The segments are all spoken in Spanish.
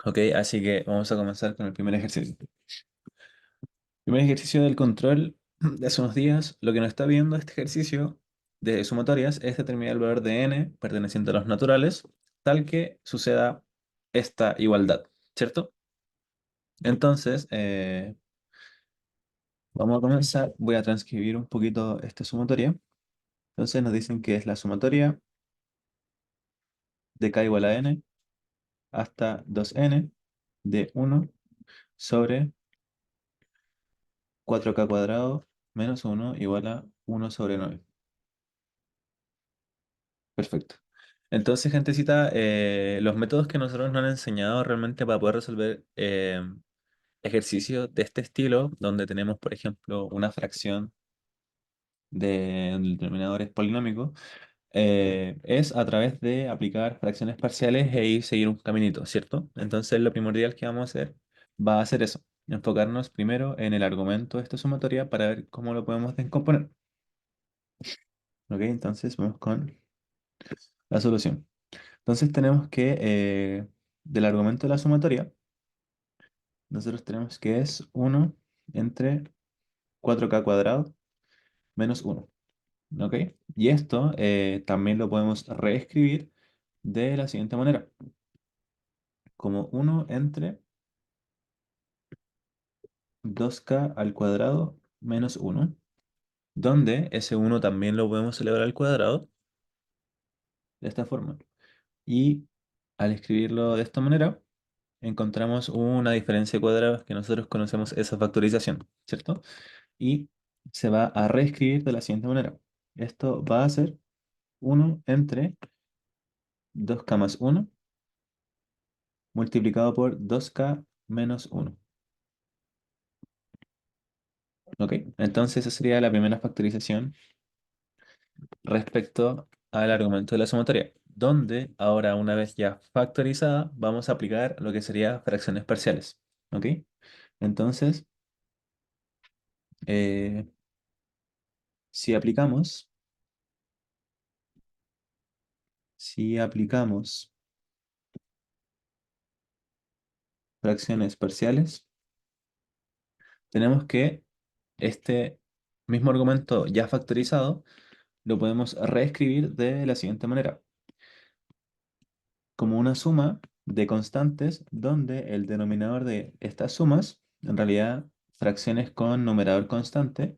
Ok, así que vamos a comenzar con el primer ejercicio. Primer ejercicio del control de hace unos días. Lo que nos está viendo este ejercicio de sumatorias es determinar el valor de n perteneciente a los naturales, tal que suceda esta igualdad, ¿cierto? Entonces, vamos a comenzar. Voy a transcribir un poquito esta sumatoria. Entonces nos dicen que es la sumatoria de k igual a n hasta 2n de 1 sobre 4k cuadrado menos 1 igual a 1/9. Perfecto. Entonces, gentecita, los métodos que nosotros nos han enseñado realmente para poder resolver ejercicios de este estilo, donde tenemos, por ejemplo, una fracción donde el denominador es polinómico, es a través de aplicar fracciones parciales e ir seguir un caminito, ¿cierto? Entonces, lo primordial que vamos a hacer va a ser eso, enfocarnos primero en el argumento de esta sumatoria para ver cómo lo podemos descomponer. ¿Ok? Entonces, vamos con la solución. Entonces tenemos que, del argumento de la sumatoria, nosotros tenemos que es 1 entre 4k cuadrado menos 1. ¿Ok? Y esto también lo podemos reescribir de la siguiente manera, como 1 entre 2k al cuadrado menos 1, donde ese 1 también lo podemos elevar al cuadrado de esta forma. Y al escribirlo de esta manera, encontramos una diferencia de cuadrados que nosotros conocemos esa factorización, ¿cierto? Y se va a reescribir de la siguiente manera. Esto va a ser 1 entre 2k más 1 multiplicado por 2k menos 1. ¿Ok? Entonces esa sería la primera factorización respecto al argumento de la sumatoria, donde ahora una vez ya factorizada vamos a aplicar lo que sería fracciones parciales. ¿Ok? Entonces, eh, si aplicamos, si aplicamos fracciones parciales, tenemos que este mismo argumento ya factorizado lo podemos reescribir de la siguiente manera, como una suma de constantes donde el denominador de estas sumas, en realidad fracciones con numerador constante,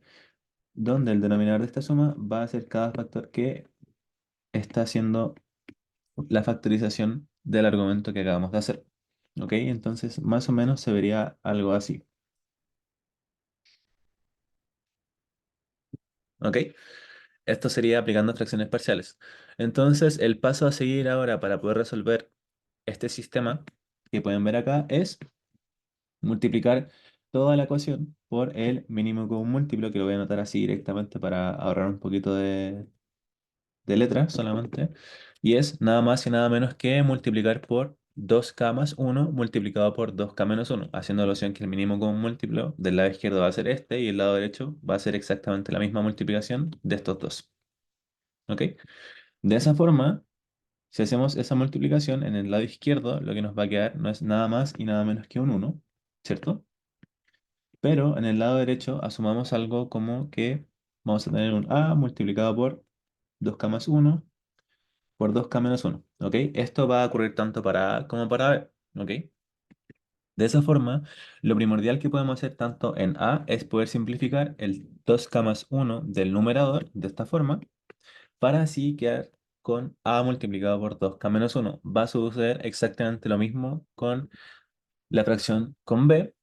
donde el denominador de esta suma va a ser cada factor que está haciendo la factorización del argumento que acabamos de hacer. ¿Ok? Entonces, más o menos se vería algo así. ¿Ok? Esto sería aplicando fracciones parciales. Entonces, el paso a seguir ahora para poder resolver este sistema que pueden ver acá es multiplicar toda la ecuación por el mínimo común múltiplo, que lo voy a anotar así directamente para ahorrar un poquito de letras solamente. Y es nada más y nada menos que multiplicar por 2k más 1 multiplicado por 2k menos 1, haciendo alusión que el mínimo común múltiplo del lado izquierdo va a ser este y el lado derecho va a ser exactamente la misma multiplicación de estos dos. ¿Ok? De esa forma, si hacemos esa multiplicación en el lado izquierdo, lo que nos va a quedar no es nada más y nada menos que un 1, ¿cierto? Pero en el lado derecho asumamos algo como que vamos a tener un a multiplicado por 2k más 1 por 2k menos 1, ¿ok? Esto va a ocurrir tanto para a como para b, ¿ok? De esa forma, lo primordial que podemos hacer tanto en a es poder simplificar el 2k más 1 del numerador de esta forma para así quedar con a multiplicado por 2k menos 1. Va a suceder exactamente lo mismo con la fracción con b,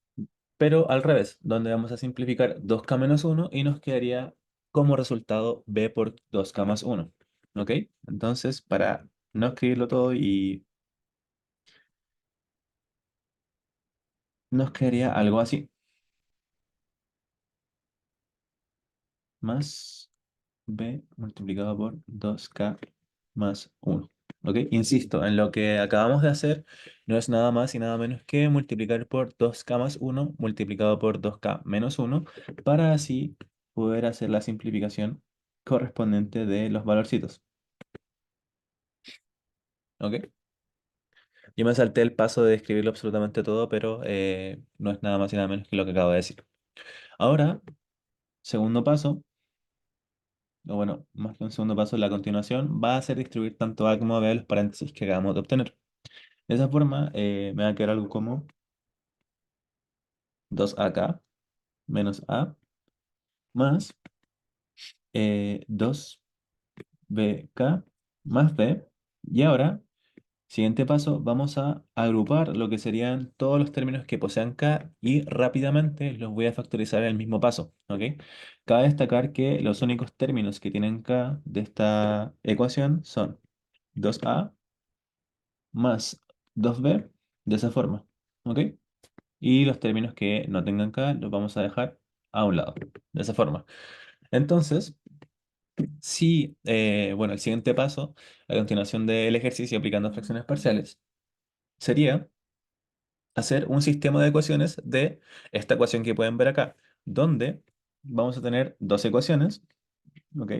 pero al revés, donde vamos a simplificar 2k menos 1 y nos quedaría como resultado b por 2k más 1. ¿Ok? Entonces, para no escribirlo todo y nos quedaría algo así, más b multiplicado por 2k más 1. ¿Ok? Insisto, en lo que acabamos de hacer no es nada más y nada menos que multiplicar por 2k más 1 multiplicado por 2k menos 1 para así poder hacer la simplificación correspondiente de los valorcitos. ¿Ok? Yo me salté el paso de escribirlo absolutamente todo, pero no es nada más y nada menos que lo que acabo de decir. Ahora, segundo paso, o bueno, más que un segundo paso, la continuación va a ser distribuir tanto A como B los paréntesis que acabamos de obtener. De esa forma, me va a quedar algo como 2AK menos A más 2BK más B. Y ahora, siguiente paso, vamos a agrupar lo que serían todos los términos que posean K y rápidamente los voy a factorizar en el mismo paso, ¿ok? Cabe destacar que los únicos términos que tienen K de esta ecuación son 2A más 2B de esa forma, ¿ok? Y los términos que no tengan K los vamos a dejar a un lado, de esa forma. Entonces, si, bueno, el siguiente paso, a continuación del ejercicio aplicando fracciones parciales, sería hacer un sistema de ecuaciones de esta ecuación que pueden ver acá, donde vamos a tener dos ecuaciones, ¿ok?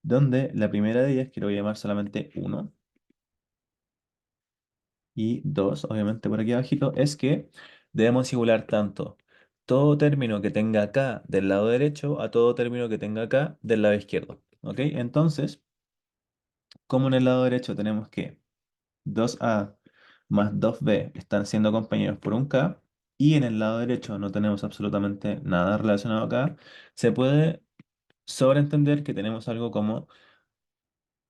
Donde la primera de ellas, que lo voy a llamar solamente uno y 2 obviamente por aquí abajito, es que debemos igualar tanto todo término que tenga acá del lado derecho a todo término que tenga acá del lado izquierdo, ¿ok? Entonces, como en el lado derecho tenemos que 2A más 2B están siendo acompañados por un K y en el lado derecho no tenemos absolutamente nada relacionado acá, se puede sobreentender que tenemos algo como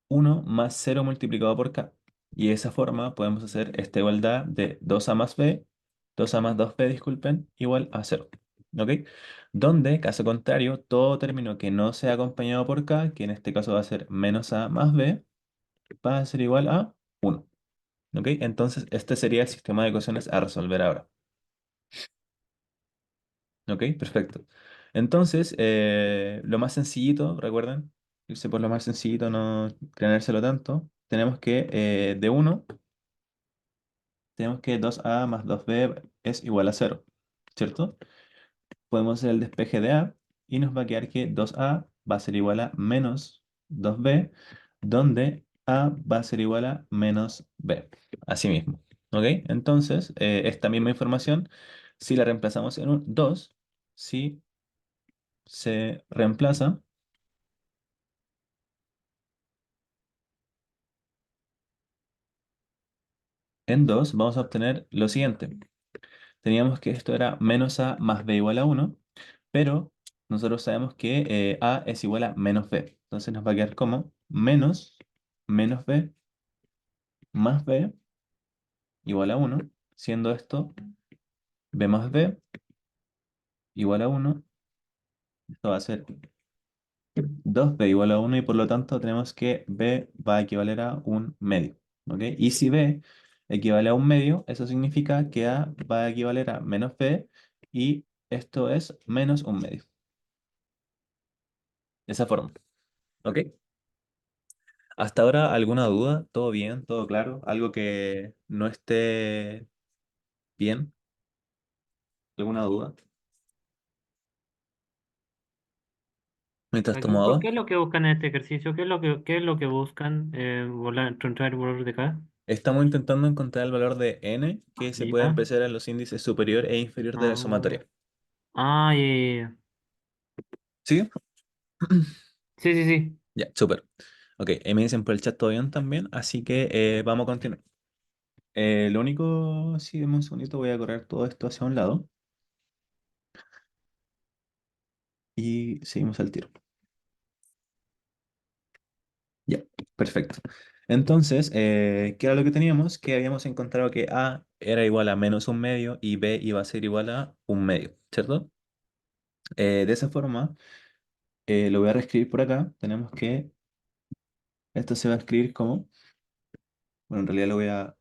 uno más cero multiplicado por K. Y de esa forma podemos hacer esta igualdad de 2A más B, 2A más 2B, disculpen, igual a cero. ¿Ok? Donde, caso contrario, todo término que no sea acompañado por K, que en este caso va a ser menos A más B, va a ser igual a uno. ¿Ok? Entonces, este sería el sistema de ecuaciones a resolver ahora. ¿Ok? Perfecto. Entonces, lo más sencillito, recuerden, irse por lo más sencillito, no creérselo tanto. Tenemos que de uno tenemos que 2A más 2B es igual a cero, ¿cierto? Podemos hacer el despeje de A y nos va a quedar que 2A va a ser igual a menos 2B, donde A va a ser igual a menos B. Así mismo. ¿Ok? Entonces, esta misma información, si la reemplazamos en un 2, si se reemplaza en 2, vamos a obtener lo siguiente. Teníamos que esto era menos A más B igual a uno, pero nosotros sabemos que A es igual a menos B. Entonces nos va a quedar como menos B más B igual a uno, siendo esto B más B igual a uno. Esto va a ser 2B igual a uno y por lo tanto tenemos que B va a equivaler a un medio. ¿Ok? Y si B equivale a un medio, eso significa que A va a equivaler a menos B y esto es menos un medio. De esa forma. ¿Ok? Hasta ahora, ¿alguna duda? ¿Todo bien? ¿Todo claro? ¿Algo que no esté bien? ¿Alguna duda? Mientras Aquí, tomo ¿qué agua. es lo que buscan en este ejercicio? ¿Qué es lo que buscan encontrar el valor de K? Estamos intentando encontrar el valor de n que se puede Ya. empezar en los índices superior e inferior de la Ah, sumatoria. ah, ya, ya, ya. ¿Sí? Sí, sí, sí. Ya, súper. Ok, me dicen por el chat todo bien también, así que vamos a continuar. Lo único, sí, dame un segundito, voy a correr todo esto hacia un lado y seguimos al tiro. Ya, perfecto. Entonces, ¿qué era lo que teníamos? Que habíamos encontrado que A era igual a menos un medio y B iba a ser igual a un medio, ¿cierto? De esa forma, lo voy a reescribir por acá. Tenemos que, esto se va a escribir como, bueno, en realidad lo voy a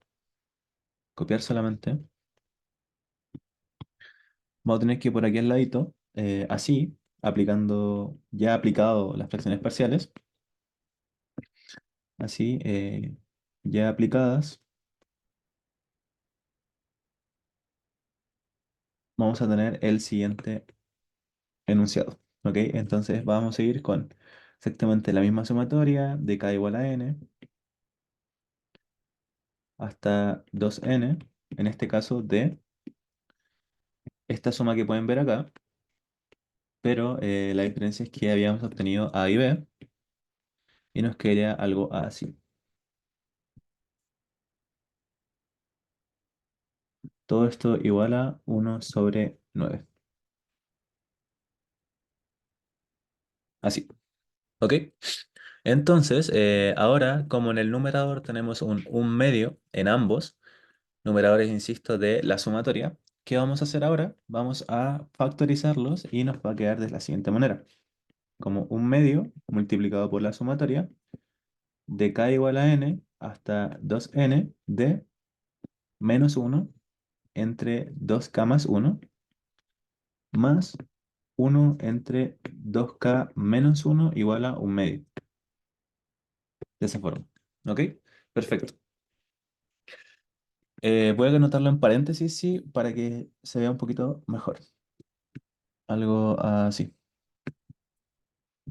copiar solamente. Vamos a tener que por aquí al ladito, así, aplicando, ya aplicado las fracciones parciales, así, ya aplicadas, vamos a tener el siguiente enunciado. ¿Ok? Entonces vamos a seguir con exactamente la misma sumatoria de k igual a n, hasta 2n, en este caso de esta suma que pueden ver acá, pero la diferencia es que habíamos obtenido a y b y nos quedaría algo así. Todo esto igual a 1/9. Así, ¿ok? Entonces, ahora, como en el numerador tenemos un medio en ambos numeradores, insisto, de la sumatoria, ¿qué vamos a hacer ahora? Vamos a factorizarlos y nos va a quedar de la siguiente manera. Como un medio multiplicado por la sumatoria de k igual a n hasta 2n de -1 entre 2k más 1 más 1 entre 2k menos 1 igual a un medio. De esa forma. ¿Ok? Perfecto. Voy a anotarlo en paréntesis, sí, para que se vea un poquito mejor. Algo así.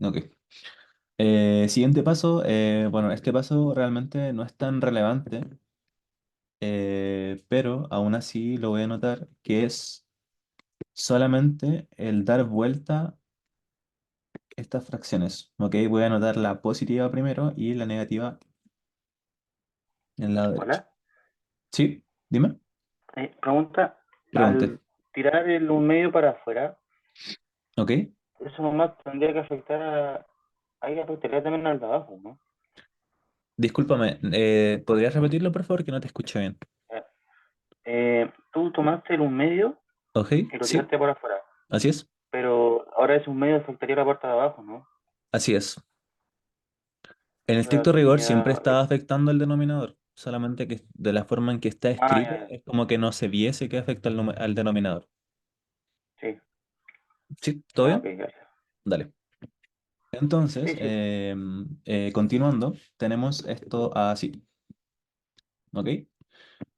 Ok. Siguiente paso. Bueno, este paso realmente no es tan relevante, pero aún así lo voy a anotar, que es solamente el dar vuelta estas fracciones. Ok, voy a anotar la positiva primero y la negativa en el lado derecho. Hola. Sí, dime. Pregunta, Pregunte. al tirar un medio para afuera, Ok. eso nomás tendría que afectar ahí afectaría también al de abajo, ¿no? Discúlpame, ¿podrías repetirlo, por favor, que no te escuché bien? Tú tomaste un medio Ok, y lo sí, tiraste por afuera, así es. pero ahora es un medio afectaría la parte de abajo, ¿no? Así es. En O sea, estricto rigor siempre sería... está afectando el denominador, solamente que de la forma en que está Ah, ya, escrito ya. es como que no se viese que afecta al denominador. Sí. ¿Sí? ¿Todo Ah, ok, bien? gracias. Dale. Entonces, Sí, sí. continuando, tenemos esto así, ¿ok?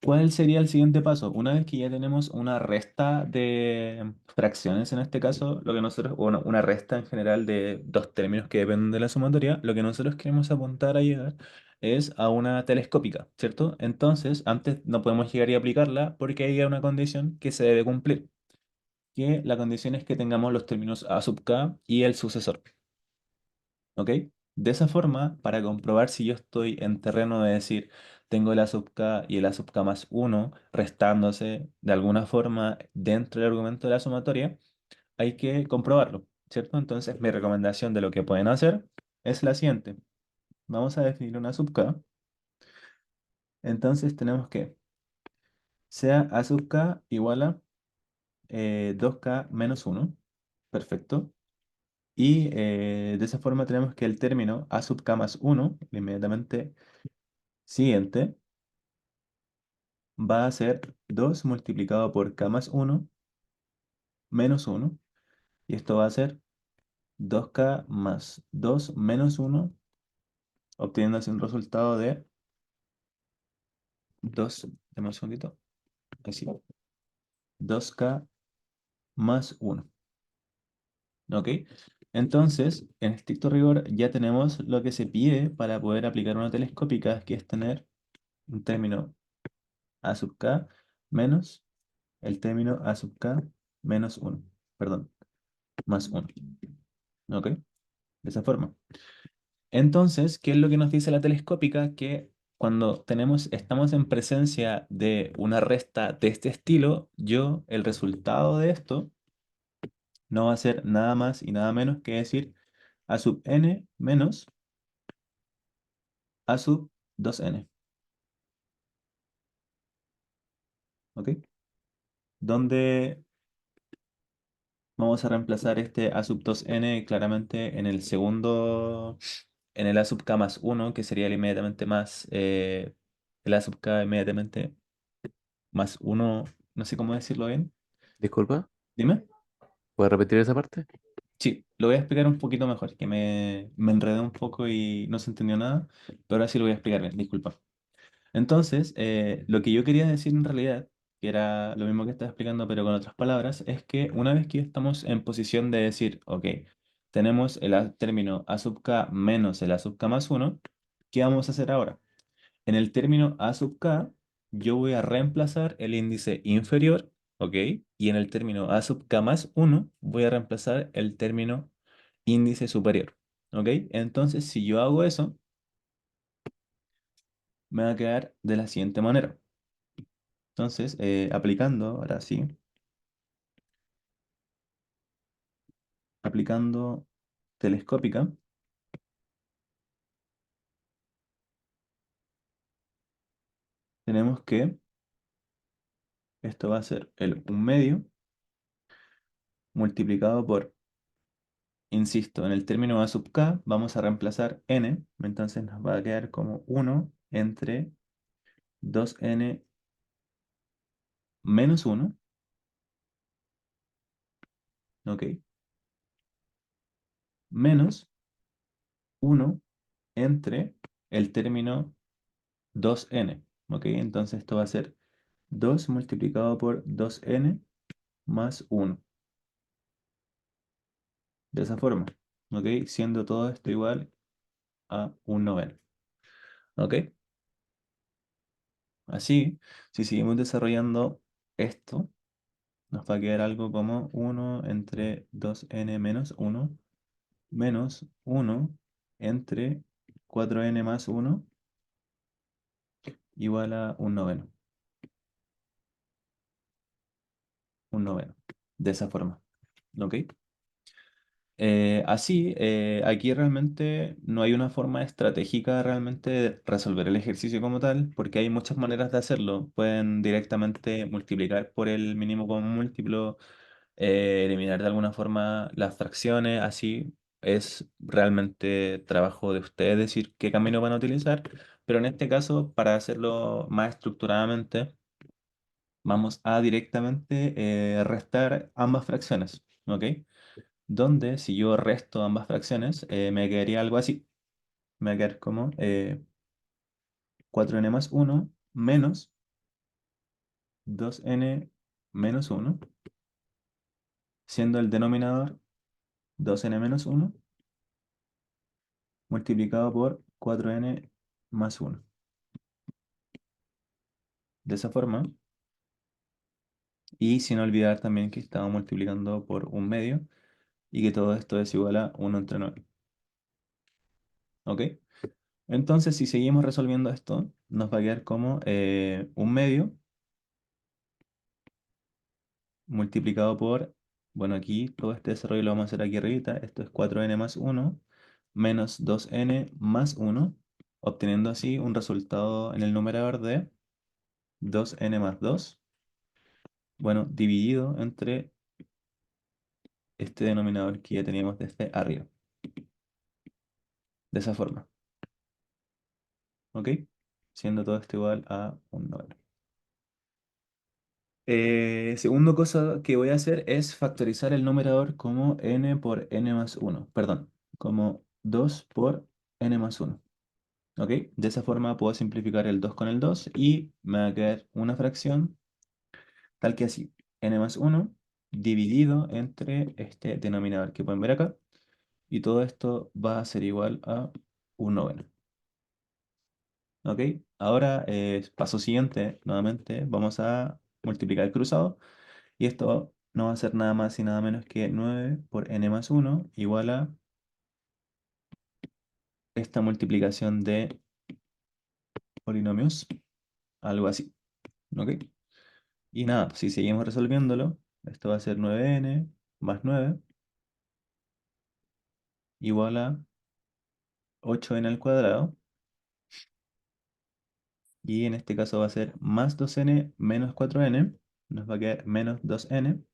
¿Cuál sería el siguiente paso? Una vez que ya tenemos una resta de fracciones, en este caso, lo que nosotros, bueno, una resta en general de dos términos que dependen de la sumatoria, lo que nosotros queremos apuntar a llegar es a una telescópica, ¿cierto? Entonces, antes no podemos llegar y aplicarla porque hay una condición que se debe cumplir, que la condición es que tengamos los términos a sub k y el sucesor. ¿Ok? De esa forma, para comprobar si yo estoy en terreno de decir, tengo el A sub k y el A sub k más uno restándose de alguna forma dentro del argumento de la sumatoria, hay que comprobarlo, ¿cierto? Entonces, mi recomendación de lo que pueden hacer es la siguiente. Vamos a definir una sub k. Entonces, tenemos que sea A sub k igual a 2k menos uno. Perfecto. Y de esa forma tenemos que el término A sub k más uno inmediatamente siguiente, va a ser 2 multiplicado por k más uno menos uno. Y esto va a ser 2k más 2 menos uno, obteniendo así un resultado de 2, dame un segundito, así, 2k más uno. ¿Ok? Entonces, en estricto rigor, ya tenemos lo que se pide para poder aplicar una telescópica, que es tener un término a sub k menos el término a sub k menos uno. Perdón, más uno. ¿Ok? De esa forma. Entonces, ¿qué es lo que nos dice la telescópica? Que cuando estamos en presencia de una resta de este estilo, el resultado de esto no va a ser nada más y nada menos que decir a sub n menos a sub 2n. ¿Ok? Donde vamos a reemplazar este a sub 2n claramente en el segundo, en el a sub k más uno, que sería el inmediatamente más, el a sub k inmediatamente más uno, no sé cómo decirlo bien. Disculpa, Dime. ¿puedes repetir esa parte? Sí, lo voy a explicar un poquito mejor, que me enredé un poco y no se entendió nada, pero ahora sí lo voy a explicar bien, disculpa. Entonces, lo que yo quería decir en realidad, que era lo mismo que estaba explicando, pero con otras palabras, es que una vez que estamos en posición de decir, ok, tenemos el término a sub k menos el a sub k más uno, ¿qué vamos a hacer ahora? En el término a sub k, yo voy a reemplazar el índice inferior, ¿ok? Y en el término a sub k más 1 voy a reemplazar el término índice superior, ¿ok? Entonces, si yo hago eso, me va a quedar de la siguiente manera. Entonces, aplicando, ahora sí, aplicando telescópica, tenemos que esto va a ser el 1 medio multiplicado por, insisto, en el término a sub k vamos a reemplazar n, entonces nos va a quedar como 1 entre 2n menos 1, ¿ok? Menos 1 entre el término 2n, ¿ok? Entonces esto va a ser 2 multiplicado por 2n más 1, de esa forma, ¿ok? Siendo todo esto igual a un noveno, ¿ok? Así, si seguimos desarrollando esto, nos va a quedar algo como 1 entre 2n menos 1 menos 1 entre 4n más 1 igual a un noveno. Un noveno. De esa forma. ¿Ok? Así, aquí realmente no hay una forma estratégica realmente de resolver el ejercicio como tal, porque hay muchas maneras de hacerlo. Pueden directamente multiplicar por el mínimo común múltiplo, eliminar de alguna forma las fracciones, así es realmente trabajo de ustedes decir qué camino van a utilizar, pero en este caso, para hacerlo más estructuradamente, vamos a directamente restar ambas fracciones, ¿ok? Donde si yo resto ambas fracciones, me quedaría algo así. Me va a quedar como 4n más 1 menos 2n menos 1, siendo el denominador 2n menos 1 multiplicado por 4n más 1. De esa forma, y sin olvidar también que estamos multiplicando por un medio y que todo esto es igual a 1 entre 9. ¿Ok? Entonces, si seguimos resolviendo esto, nos va a quedar como un medio multiplicado por, bueno, aquí todo este desarrollo lo vamos a hacer aquí arribita, esto es 4n más 1 menos 2n más 1, obteniendo así un resultado en el numerador de 2n más 2, bueno, dividido entre este denominador que ya teníamos desde arriba, de esa forma, ¿ok? Siendo todo esto igual a un 9. Segundo cosa que voy a hacer es factorizar el numerador como n por n más 1, perdón, como 2 por n más 1. ¿Ok? De esa forma puedo simplificar el 2 con el 2 y me va a quedar una fracción tal que así, n más 1 dividido entre este denominador que pueden ver acá, y todo esto va a ser igual a un noveno. ¿Ok? Ahora, paso siguiente, nuevamente, vamos a multiplicar el cruzado. Y esto no va a ser nada más y nada menos que 9 por n más 1 igual a esta multiplicación de polinomios, algo así. ¿Ok? Y nada, si seguimos resolviéndolo, esto va a ser 9n más 9 igual a 8n al cuadrado. Y en este caso va a ser más 2n menos 4n. Nos va a quedar menos 2n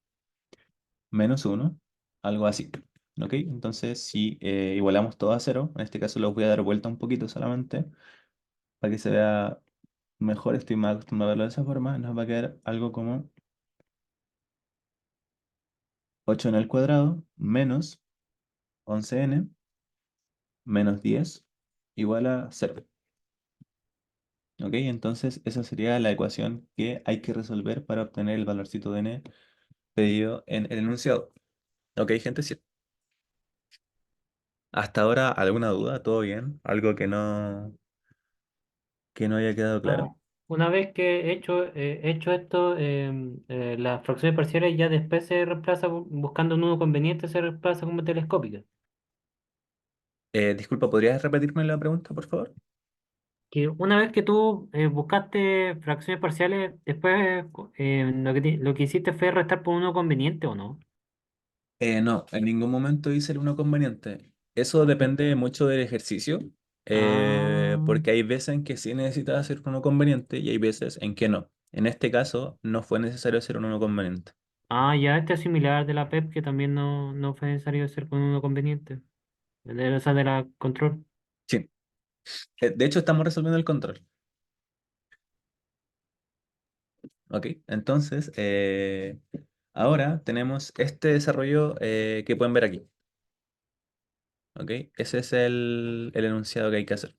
menos 1, algo así. ¿Ok? Entonces, si igualamos todo a cero, en este caso los voy a dar vuelta un poquito solamente para que se vea mejor, estoy más acostumbrado a verlo de esa forma, nos va a quedar algo como 8n al cuadrado menos 11n menos 10 igual a cero. ¿Ok? Entonces esa sería la ecuación que hay que resolver para obtener el valorcito de n pedido en el enunciado. ¿Ok, gente? Sí. Hasta ahora, ¿alguna duda? ¿Todo bien? ¿Algo que no haya quedado No, claro? Una vez que hecho esto, las fracciones parciales ya después se reemplaza buscando un nudo conveniente, se reemplaza como telescópica. Disculpa, ¿podrías repetirme la pregunta, por favor? Que una vez que tú buscaste fracciones parciales, después lo que hiciste fue restar por un nudo conveniente o no. No, en ningún momento hice el uno conveniente. Eso depende mucho del ejercicio, Ah, porque hay veces en que sí necesitas hacer un uno conveniente y hay veces en que no. En este caso, no fue necesario hacer un uno conveniente. ya este es similar de la PEP, que también no fue necesario hacer con uno conveniente. O sea, de la control. Sí, de hecho estamos resolviendo el control. Ok, entonces, ahora tenemos este desarrollo que pueden ver aquí. Ok, ese es el enunciado que hay que hacer.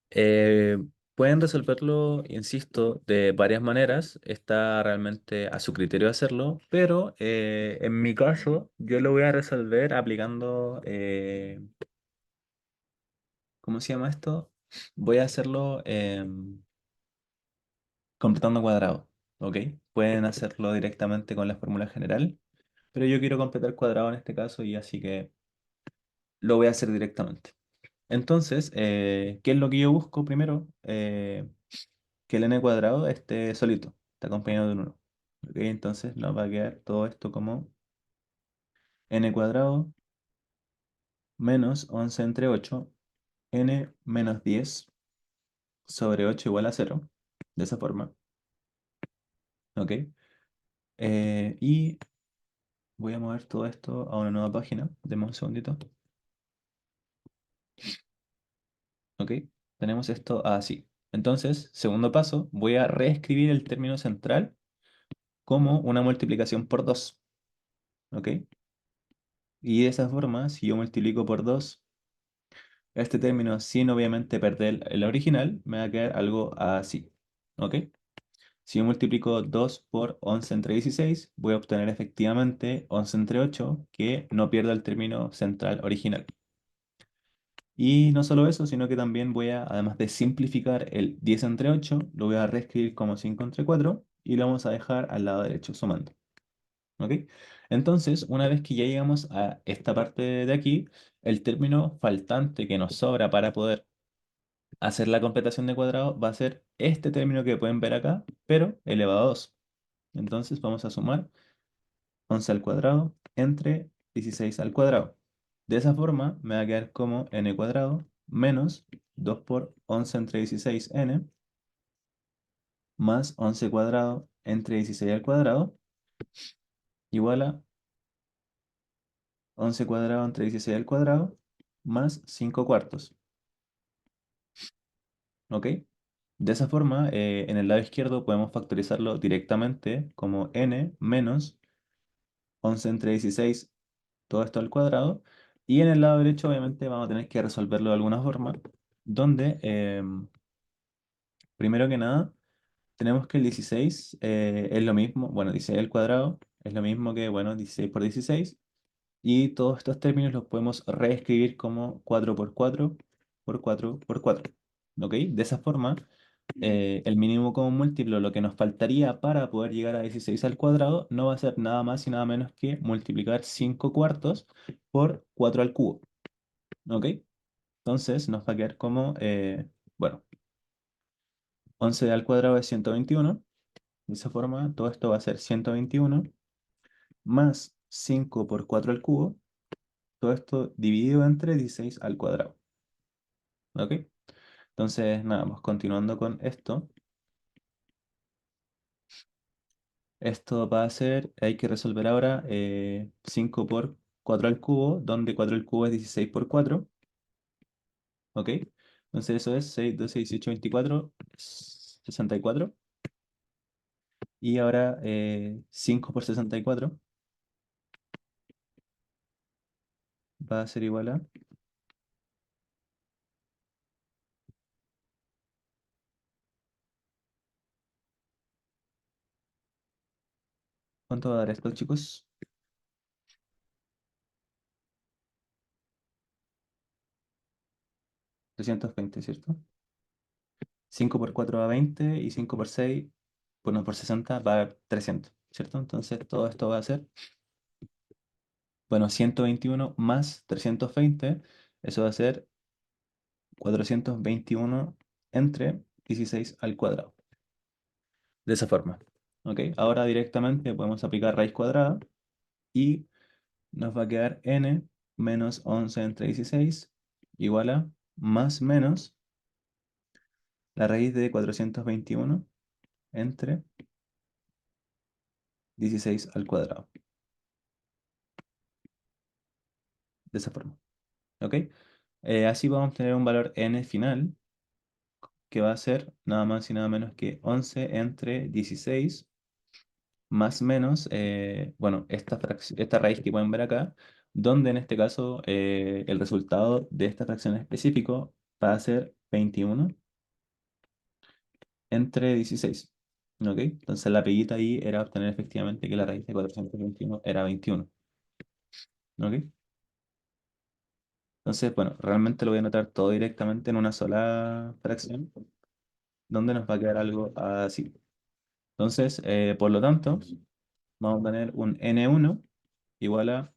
Eh, Pueden resolverlo, insisto, de varias maneras. Está realmente a su criterio hacerlo, pero en mi caso yo lo voy a resolver aplicando, ¿cómo se llama esto? Voy a hacerlo completando cuadrado, ¿ok? Pueden hacerlo directamente con la fórmula general, pero yo quiero completar cuadrado en este caso y así que lo voy a hacer directamente. Entonces, ¿qué es lo que yo busco primero? Que el n cuadrado esté solito, está acompañado de un 1. ¿Ok? Entonces nos va a quedar todo esto como n cuadrado menos 11 entre 8, n menos 10 sobre 8 igual a 0, de esa forma. ¿Ok? Y voy a mover todo esto a una nueva página. Demos un segundito. ¿Ok? Tenemos esto así. Entonces, segundo paso, voy a reescribir el término central como una multiplicación por 2. ¿Ok? Y de esa forma, si yo multiplico por 2 este término, sin obviamente perder el original, me va a quedar algo así. ¿Ok? Si yo multiplico 2 por 11 entre 16, voy a obtener efectivamente 11 entre 8, que no pierda el término central original. Y no solo eso, sino que también voy a, además de simplificar el 10 entre 8, lo voy a reescribir como 5 entre 4 y lo vamos a dejar al lado derecho sumando. ¿Ok? Entonces, una vez que ya llegamos a esta parte de aquí, el término faltante que nos sobra para poder hacer la completación de cuadrado va a ser este término que pueden ver acá, pero elevado a 2. Entonces vamos a sumar 11 al cuadrado entre 16 al cuadrado. De esa forma me va a quedar como n cuadrado menos 2 por 11 entre 16 n más 11 cuadrado entre 16 al cuadrado igual a 11 cuadrado entre 16 al cuadrado más 5 cuartos. ¿Ok? De esa forma, en el lado izquierdo podemos factorizarlo directamente como n menos 11 entre 16, todo esto al cuadrado. Y en el lado derecho, obviamente, vamos a tener que resolverlo de alguna forma, donde, primero que nada, tenemos que el 16 es lo mismo, bueno, 16 al cuadrado es lo mismo que, bueno, 16 por 16. Y todos estos términos los podemos reescribir como 4 por 4 por 4 por 4. ¿Ok? De esa forma, el mínimo común múltiplo, lo que nos faltaría para poder llegar a 16 al cuadrado, no va a ser nada más y nada menos que multiplicar 5 cuartos por 4 al cubo. ¿Ok? Entonces nos va a quedar como, bueno, 11 al cuadrado es 121. De esa forma, todo esto va a ser 121 más 5 por 4 al cubo. Todo esto dividido entre 16 al cuadrado. ¿Ok? Entonces, nada, vamos continuando con esto. Esto va a ser, hay que resolver ahora 5 por 4 al cubo, donde 4 al cubo es 16 por 4. ¿Ok? Entonces eso es 6, 12, 18, 24, 64. Y ahora 5 por 64 va a ser igual a... ¿Cuánto va a dar esto, chicos? 320, ¿cierto? 5 por 4 da 20 y 5 por 6, bueno, por 60 va a dar 300, ¿cierto? Entonces todo esto va a ser, bueno, 121 más 320, eso va a ser 421 entre 16 al cuadrado. De esa forma. ¿Ok? Ahora directamente podemos aplicar raíz cuadrada y nos va a quedar n menos 11 entre 16 igual a más menos la raíz de 421 entre 16 al cuadrado. De esa forma. ¿Ok? Así vamos a obtener un valor n final que va a ser nada más y nada menos que 11 entre 16 más menos, bueno, esta raíz que pueden ver acá, donde en este caso el resultado de esta fracción específico va a ser 21 entre 16. ¿Ok? Entonces la peguita ahí era obtener efectivamente que la raíz de 421 era 21. ¿Ok? Entonces, bueno, realmente lo voy a anotar todo directamente en una sola fracción, donde nos va a quedar algo así. Entonces, por lo tanto, vamos a tener un n1 igual a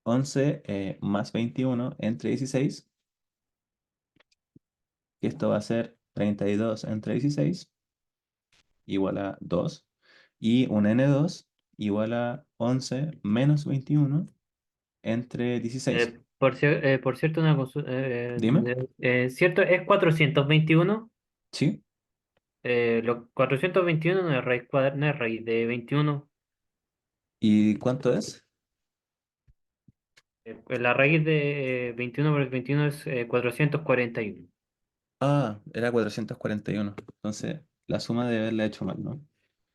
11 más 21 entre 16, que esto va a ser 32 entre 16 igual a 2, y un n2 igual a 11 menos 21 entre 16. Por cierto, una consulta. Dime, ¿Cierto? ¿Es 421? ¿sí? Los 421 no es raíz cuadrada, no es raíz de 21. ¿Y cuánto es? La raíz de 21 por 21 es 441. Ah, era 441. Entonces, la suma de haberla hecho mal, ¿no?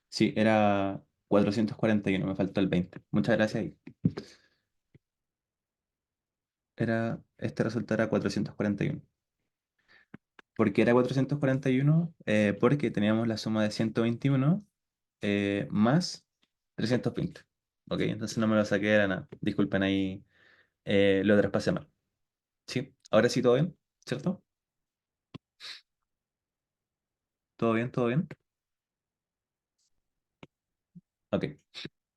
Sí, era 441, me faltó el 20. Muchas gracias ahí. Este resultado era 441. ¿Por qué era 441? Porque teníamos la suma de 121 más 320. Ok, entonces no me lo saqué, era nada. Disculpen ahí, lo traspasé mal. Sí, ahora sí todo bien, ¿cierto? ¿Todo bien? ¿Todo bien? Ok.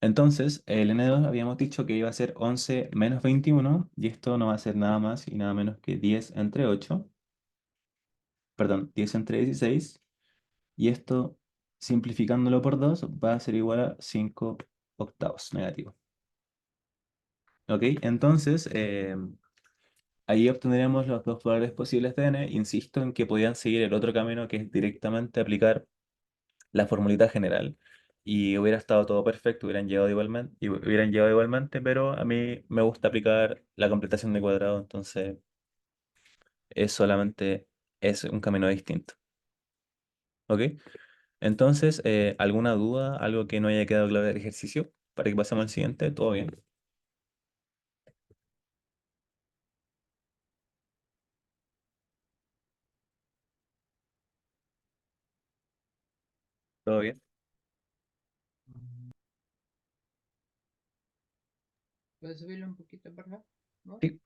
Entonces, el N2 habíamos dicho que iba a ser 11 menos 21 y esto no va a ser nada más y nada menos que 10 entre 8, perdón, 10 entre 16, y esto, simplificándolo por 2 va a ser igual a 5 octavos negativo. Ok, entonces, ahí obtendríamos los dos valores posibles de n. Insisto en que podían seguir el otro camino, que es directamente aplicar la formulita general. Y hubiera estado todo perfecto, hubieran llegado igualmente, pero a mí me gusta aplicar la completación de cuadrado, entonces es solamente es un camino distinto. ¿Ok? Entonces, ¿alguna duda? ¿Algo que no haya quedado claro del ejercicio? Para que pasemos al siguiente, ¿todo bien? ¿Todo bien? ¿Puedes subirlo un poquito, por favor? ¿No? Sí.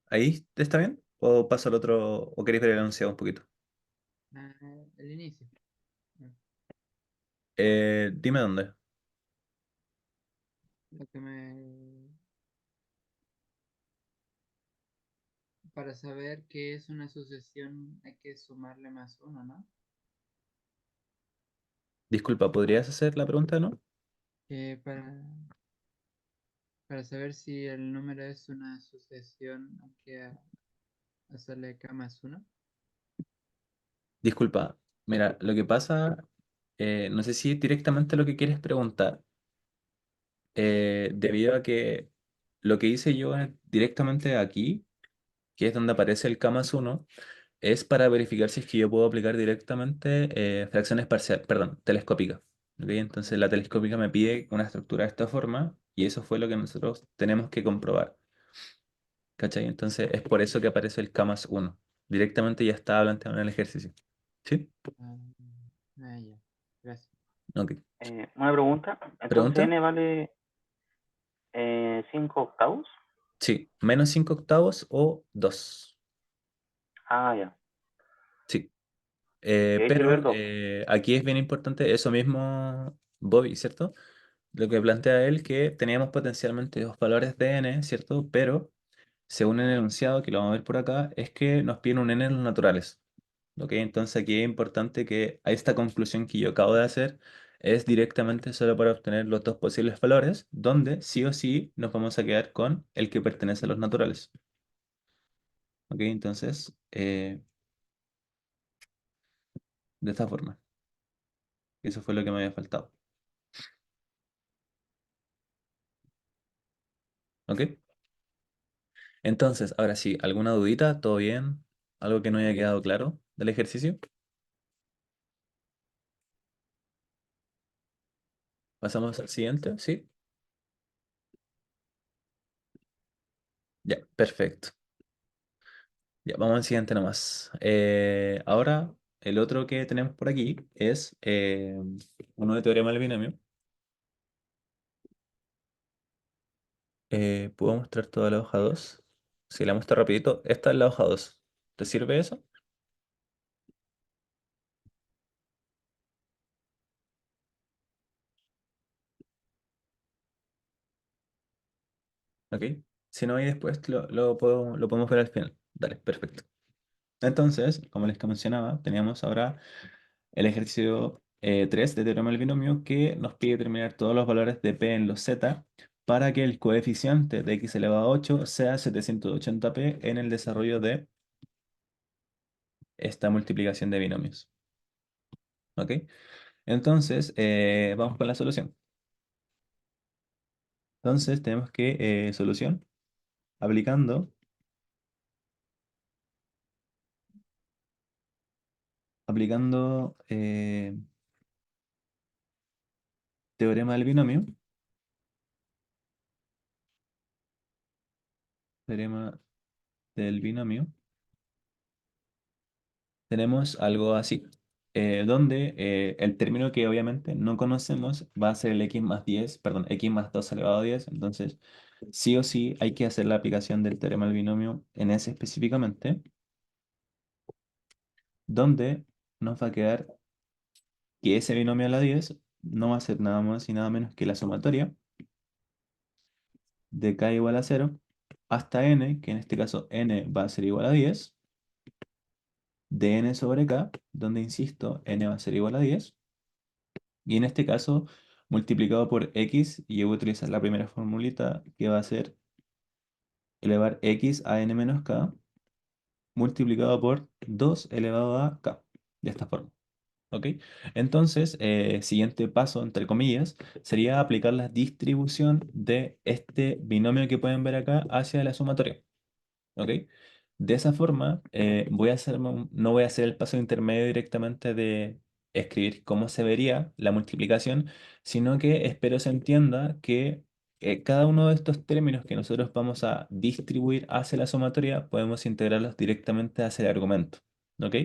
¿Ahí está bien? ¿O paso al otro? ¿O queréis ver el enunciado un poquito? Ah, el inicio. Ah, Dime dónde. Lo que me... Para saber qué es una sucesión hay que sumarle más uno, ¿no? Disculpa, ¿podrías hacer la pregunta, no? Que para saber si el número es una sucesión hay que hacerle K más uno. Disculpa, mira, lo que pasa, no sé si es directamente lo que quieres preguntar, debido a que lo que hice yo directamente aquí, que es donde aparece el K más 1, es para verificar si es que yo puedo aplicar directamente fracciones parciales, perdón, telescópicas. ¿Ok? Entonces la telescópica me pide una estructura de esta forma y eso fue lo que nosotros tenemos que comprobar. ¿Cachai? Entonces es por eso que aparece el K más 1. Directamente ya estaba planteado en el ejercicio. ¿Sí? Ah, ya. Gracias. Ok. Una pregunta. Entonces ¿Pregunta? n vale 5 octavos. Sí, menos 5 octavos o 2. Ah, ya. Sí. Y ahí Pero escribir dos. aquí es bien importante eso mismo, Bobby, ¿cierto? Lo que plantea él, que teníamos potencialmente dos valores de n, ¿cierto? Pero según el enunciado, que lo vamos a ver por acá, es que nos piden un n en los naturales. ¿Ok? Entonces aquí es importante que a esta conclusión que yo acabo de hacer es directamente solo para obtener los dos posibles valores, donde sí o sí nos vamos a quedar con el que pertenece a los naturales. ¿Ok? Entonces, de esta forma. Eso fue lo que me había faltado. ¿Ok? Entonces, ahora sí, ¿alguna dudita? ¿Todo bien? ¿Algo que no haya quedado claro del ejercicio? Pasamos al siguiente, ¿sí? Ya, perfecto. Ya, vamos al siguiente nomás. Ahora, el otro que tenemos por aquí es uno de teorema del binomio. ¿Puedo mostrar toda la hoja 2? Si la muestro rapidito, esta es la hoja 2. ¿Te sirve eso? ¿Ok? Si no, ahí después lo podemos ver al final. Dale, perfecto. Entonces, como les mencionaba, teníamos ahora el ejercicio 3 de teorema del binomio que nos pide determinar todos los valores de p en los z para que el coeficiente de x elevado a 8 sea 780p en el desarrollo de esta multiplicación de binomios. ¿Ok? Entonces, vamos con la solución. Entonces, tenemos que solución aplicando, aplicando teorema del binomio. Teorema del binomio. Tenemos algo así, donde el término que obviamente no conocemos va a ser el x más 10, perdón, x más 2 elevado a 10. Entonces, sí o sí hay que hacer la aplicación del teorema del binomio en ese específicamente, donde nos va a quedar que ese binomio a la 10 no va a ser nada más y nada menos que la sumatoria de k igual a 0 hasta n, que en este caso n va a ser igual a 10, de n sobre k, donde insisto, n va a ser igual a 10. Y en este caso, multiplicado por x, y yo voy a utilizar la primera formulita que va a ser elevar x a n menos k, multiplicado por 2 elevado a k, de esta forma. ¿Ok? Entonces, siguiente paso, entre comillas, sería aplicar la distribución de este binomio que pueden ver acá hacia la sumatoria. ¿Ok? De esa forma, no voy a hacer el paso intermedio directamente de escribir cómo se vería la multiplicación, sino que espero se entienda que cada uno de estos términos que nosotros vamos a distribuir hacia la sumatoria, podemos integrarlos directamente hacia el argumento. ¿Ok?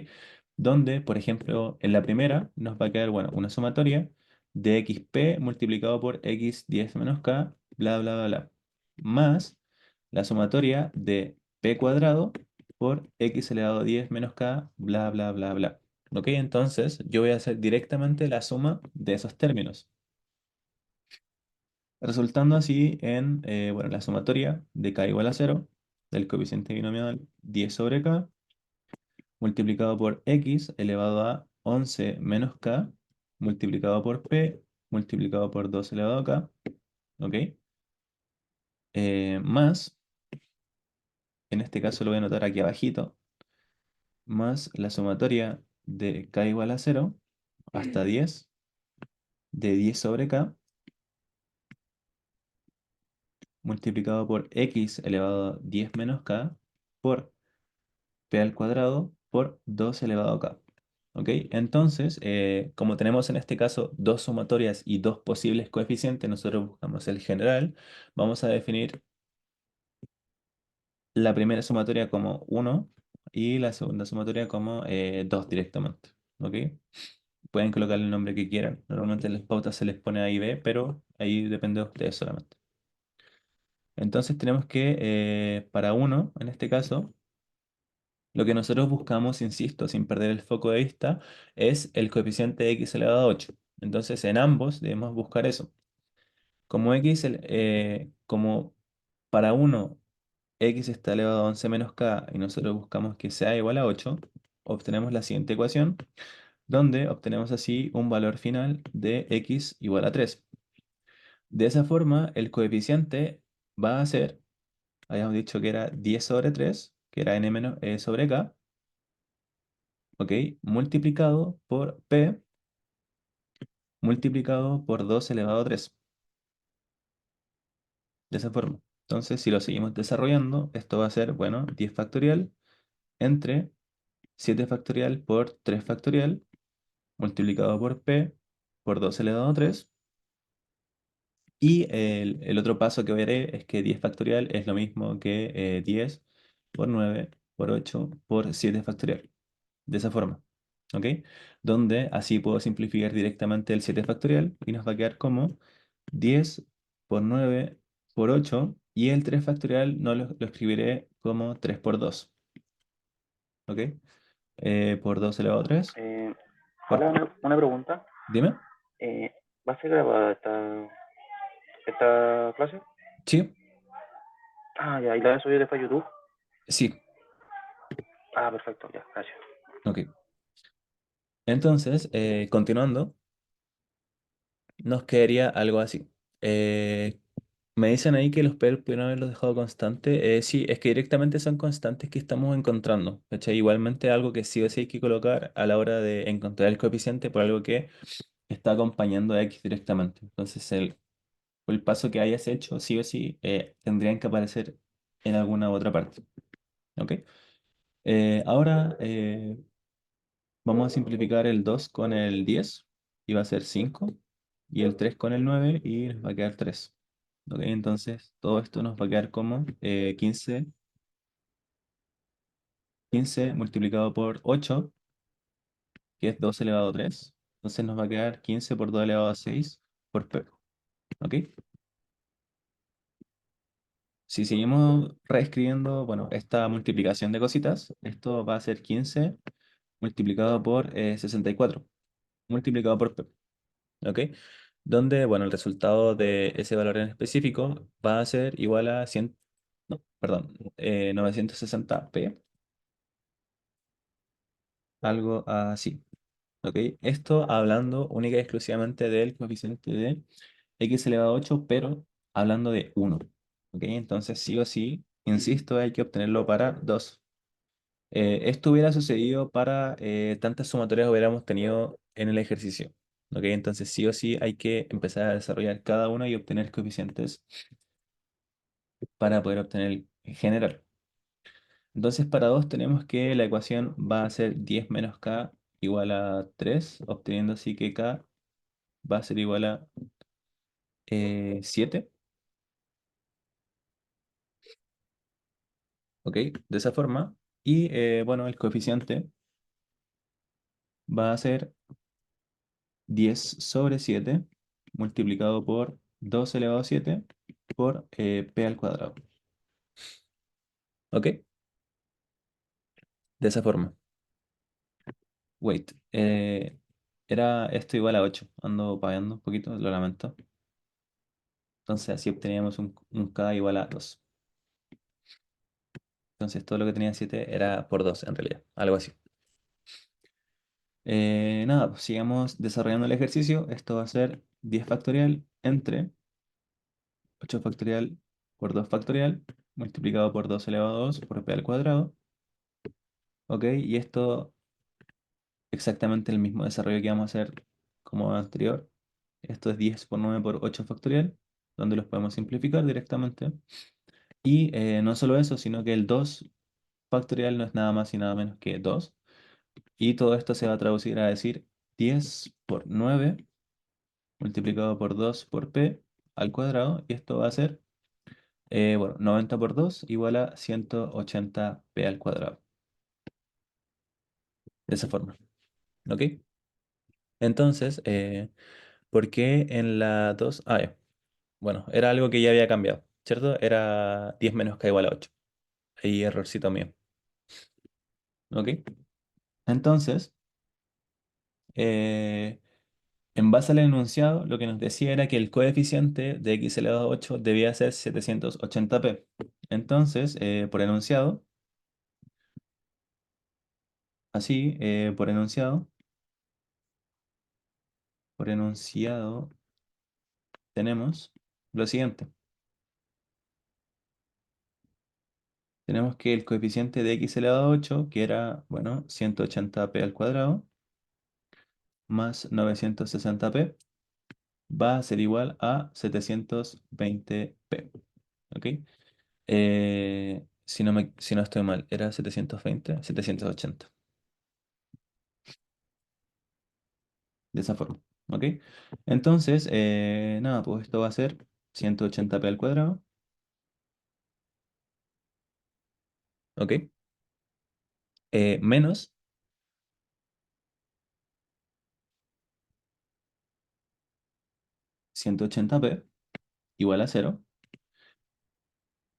Donde, por ejemplo, en la primera nos va a quedar, bueno, una sumatoria de xp multiplicado por x10 menos k, bla, bla, bla, bla, más la sumatoria de p cuadrado por x elevado a 10 menos k, bla, bla, bla, bla. ¿Ok? Entonces, yo voy a hacer directamente la suma de esos términos, resultando así en, bueno, la sumatoria de k igual a 0 del coeficiente binomial 10 sobre k, multiplicado por x elevado a 11 menos k, multiplicado por p, multiplicado por 2 elevado a k, ¿ok? Más, en este caso lo voy a anotar aquí abajito, más la sumatoria de k igual a 0 hasta 10 de 10 sobre k multiplicado por x elevado a 10 menos k por p al cuadrado por 2 elevado a k. ¿Ok? Entonces, como tenemos en este caso dos sumatorias y dos posibles coeficientes, nosotros buscamos el general. Vamos a definir la primera sumatoria como 1 y la segunda sumatoria como 2 directamente. ¿Ok? Pueden colocar el nombre que quieran. Normalmente en las pautas se les pone A y B, pero ahí depende de ustedes solamente. Entonces tenemos que para uno en este caso, Lo que nosotros buscamos, insisto, sin perder el foco de vista, es el coeficiente de x elevado a 8. Entonces, en ambos debemos buscar eso. Como como para uno x está elevado a 11 menos k y nosotros buscamos que sea igual a 8, obtenemos la siguiente ecuación, donde obtenemos así un valor final de x igual a 3. De esa forma, el coeficiente va a ser, habíamos dicho que era 10 sobre 3, que era n menos e sobre k, ¿ok? Multiplicado por p, multiplicado por 2 elevado a 3. De esa forma. Entonces, si lo seguimos desarrollando, esto va a ser, bueno, 10 factorial entre 7 factorial por 3 factorial, multiplicado por p por 2 elevado a 3. Y el otro paso que veré es que 10 factorial es lo mismo que 10 por 9 por 8 por 7 factorial. De esa forma. ¿Ok? Donde así puedo simplificar directamente el 7 factorial y nos va a quedar como 10 por 9 por 8 y el 3 factorial no lo escribiré como 3 por 2. ¿Ok? Por 2 elevado a 3. Hola, una pregunta. Dime. Eh, ¿Va a ser grabada esta clase? Sí, Ah, ya, y la voy a subir después a YouTube. sí. Ah, perfecto, ya, gracias. Ok. Entonces, continuando, nos quedaría algo así. Me dicen ahí que los P pudieron haberlos dejado constantes. Sí, es que directamente son constantes que estamos encontrando. ¿Cachai? Igualmente algo que sí o sí hay que colocar a la hora de encontrar el coeficiente por algo que está acompañando a X directamente. Entonces el paso que hayas hecho, sí o sí, tendrían que aparecer en alguna otra parte. ¿Ok? Ahora vamos a simplificar el 2 con el 10 y va a ser 5 y el 3 con el 9 y nos va a quedar 3. ¿Ok? Entonces todo esto nos va a quedar como 15 multiplicado por 8, que es 2 elevado a 3. Entonces nos va a quedar 15 por 2 elevado a 6 por p. ¿Ok? Si seguimos reescribiendo, bueno, esta multiplicación de cositas, esto va a ser 15 multiplicado por 64, multiplicado por p. ¿Ok? Donde, bueno, el resultado de ese valor en específico va a ser igual a 100, no, perdón, 960p, algo así. ¿Ok? Esto hablando única y exclusivamente del coeficiente de x elevado a 8, pero hablando de 1. ¿Ok? Entonces, sí o sí, insisto, hay que obtenerlo para 2. Esto hubiera sucedido para tantas sumatorias hubiéramos tenido en el ejercicio. ¿Ok? Entonces, sí o sí, hay que empezar a desarrollar cada uno y obtener coeficientes para poder obtener el general. Entonces, para 2 tenemos que la ecuación va a ser 10 menos k igual a 3, obteniendo así que k va a ser igual a 7. ¿Ok? De esa forma. Y bueno, el coeficiente va a ser 10 sobre 7 multiplicado por 2 elevado a 7 por p al cuadrado. ¿Ok? De esa forma. Wait. Era esto igual a 8. Ando pagando un poquito, lo lamento. Entonces así obteníamos un k igual a 2. Entonces todo lo que tenía 7 era por 2 en realidad. Algo así. Nada, pues sigamos desarrollando el ejercicio. Esto va a ser 10 factorial entre 8 factorial por 2 factorial multiplicado por 2 elevado a 2 por p al cuadrado. ¿Ok? Y esto exactamente el mismo desarrollo que vamos a hacer como anterior. Esto es 10 por 9 por 8 factorial, donde los podemos simplificar directamente. Y no solo eso, sino que el 2 factorial no es nada más y nada menos que 2. Y todo esto se va a traducir a decir 10 por 9 multiplicado por 2 por p al cuadrado. Y esto va a ser, bueno, 90 por 2 igual a 180 p al cuadrado. De esa forma. ¿Ok? Entonces, ¿por qué en la 2? Ah, ya. Bueno, era algo que ya había cambiado, ¿cierto? Era 10 menos k igual a 8. Ahí errorcito mío. ¿Ok? Entonces, eh, en base al enunciado, lo que nos decía era que el coeficiente de x elevado a 8 debía ser 780p. Entonces, así, por enunciado, tenemos lo siguiente. Tenemos que el coeficiente de x elevado a 8, que era, bueno, 180p al cuadrado, más 960p, va a ser igual a 720p. ¿Ok? Si no estoy mal, era 720, 780. De esa forma. ¿Ok? Entonces, nada, pues esto va a ser 180p al cuadrado. ¿Ok? Menos 180p igual a cero.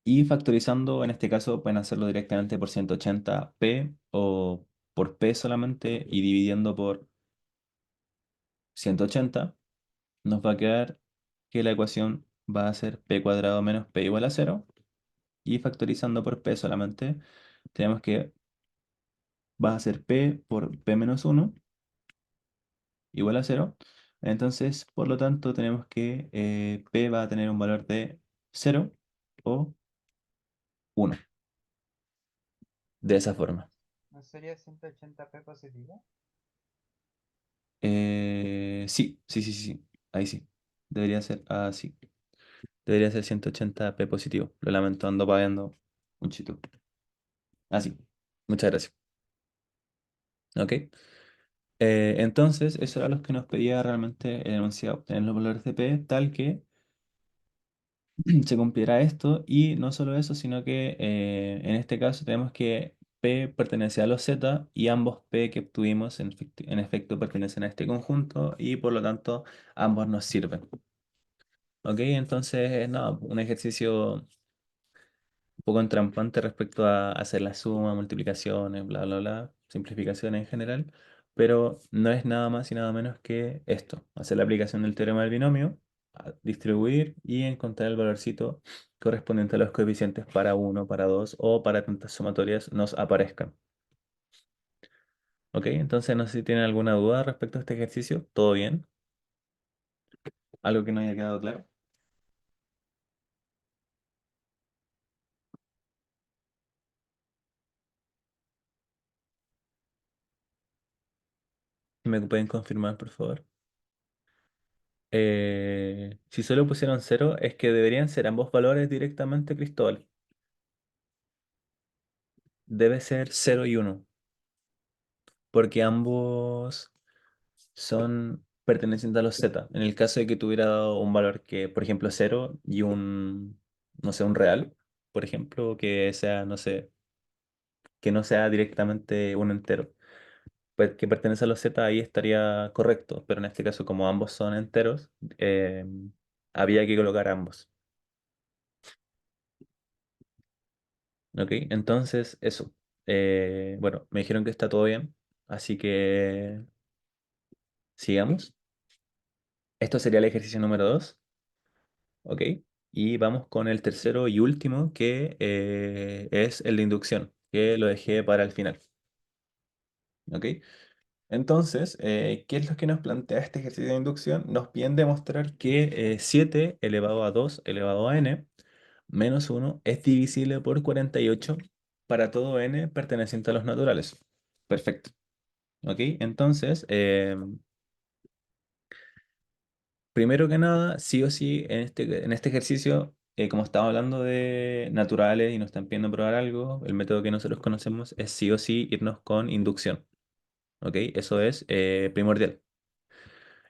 Y factorizando, en este caso, pueden hacerlo directamente por 180p o por p solamente y dividiendo por 180, nos va a quedar que la ecuación va a ser p cuadrado menos p igual a cero. Y factorizando por p solamente, tenemos que va a ser p por p menos 1 igual a cero. Entonces, por lo tanto, tenemos que p va a tener un valor de cero o uno. De esa forma. ¿No sería 180p positivo? Sí, sí, sí, sí, sí. Ahí sí. Debería ser así. Debería ser 180p positivo. Lo lamento, ando pagando un chito. Así. Muchas gracias. ¿Ok? Entonces, eso era lo que nos pedía realmente el enunciado. Obtener los valores de p tal que se cumpliera esto. Y no solo eso, sino que en este caso tenemos que p pertenece a los z y ambos p que obtuvimos en efecto pertenecen a este conjunto y por lo tanto ambos nos sirven. ¿Ok? Entonces, no, un ejercicio un poco entrampante respecto a hacer la suma, multiplicaciones, bla, bla, bla, simplificaciones en general, pero no es nada más y nada menos que esto, hacer la aplicación del teorema del binomio, distribuir y encontrar el valorcito correspondiente a los coeficientes para uno, para 2 o para tantas sumatorias nos aparezcan. ¿Ok? Entonces, no sé si tienen alguna duda respecto a este ejercicio. ¿Todo bien? ¿Algo que no haya quedado claro? Si me pueden confirmar, por favor. Si solo pusieron cero, es que deberían ser ambos valores directamente, Cristóbal. Debe ser 0 y uno, porque ambos son pertenecientes a los z. En el caso de que tuviera dado un valor que, por ejemplo, cero y no sé, un real, por ejemplo, que sea, no sé, que no sea directamente un entero, pues que pertenece a los z, ahí estaría correcto, pero en este caso, como ambos son enteros, había que colocar ambos. Ok, entonces eso. Bueno, me dijeron que está todo bien, así que sigamos. Esto sería el ejercicio número 2. Ok, y vamos con el tercero y último, que es el de inducción, que lo dejé para el final. Ok, entonces, ¿qué es lo que nos plantea este ejercicio de inducción? Nos piden demostrar que 7 elevado a 2 elevado a n menos uno es divisible por 48 para todo n perteneciente a los naturales. Perfecto. ¿Ok? Entonces, primero que nada, sí o sí, en este ejercicio, como estamos hablando de naturales y nos están pidiendo probar algo, el método que nosotros conocemos es sí o sí irnos con inducción. ¿Ok? Eso es primordial.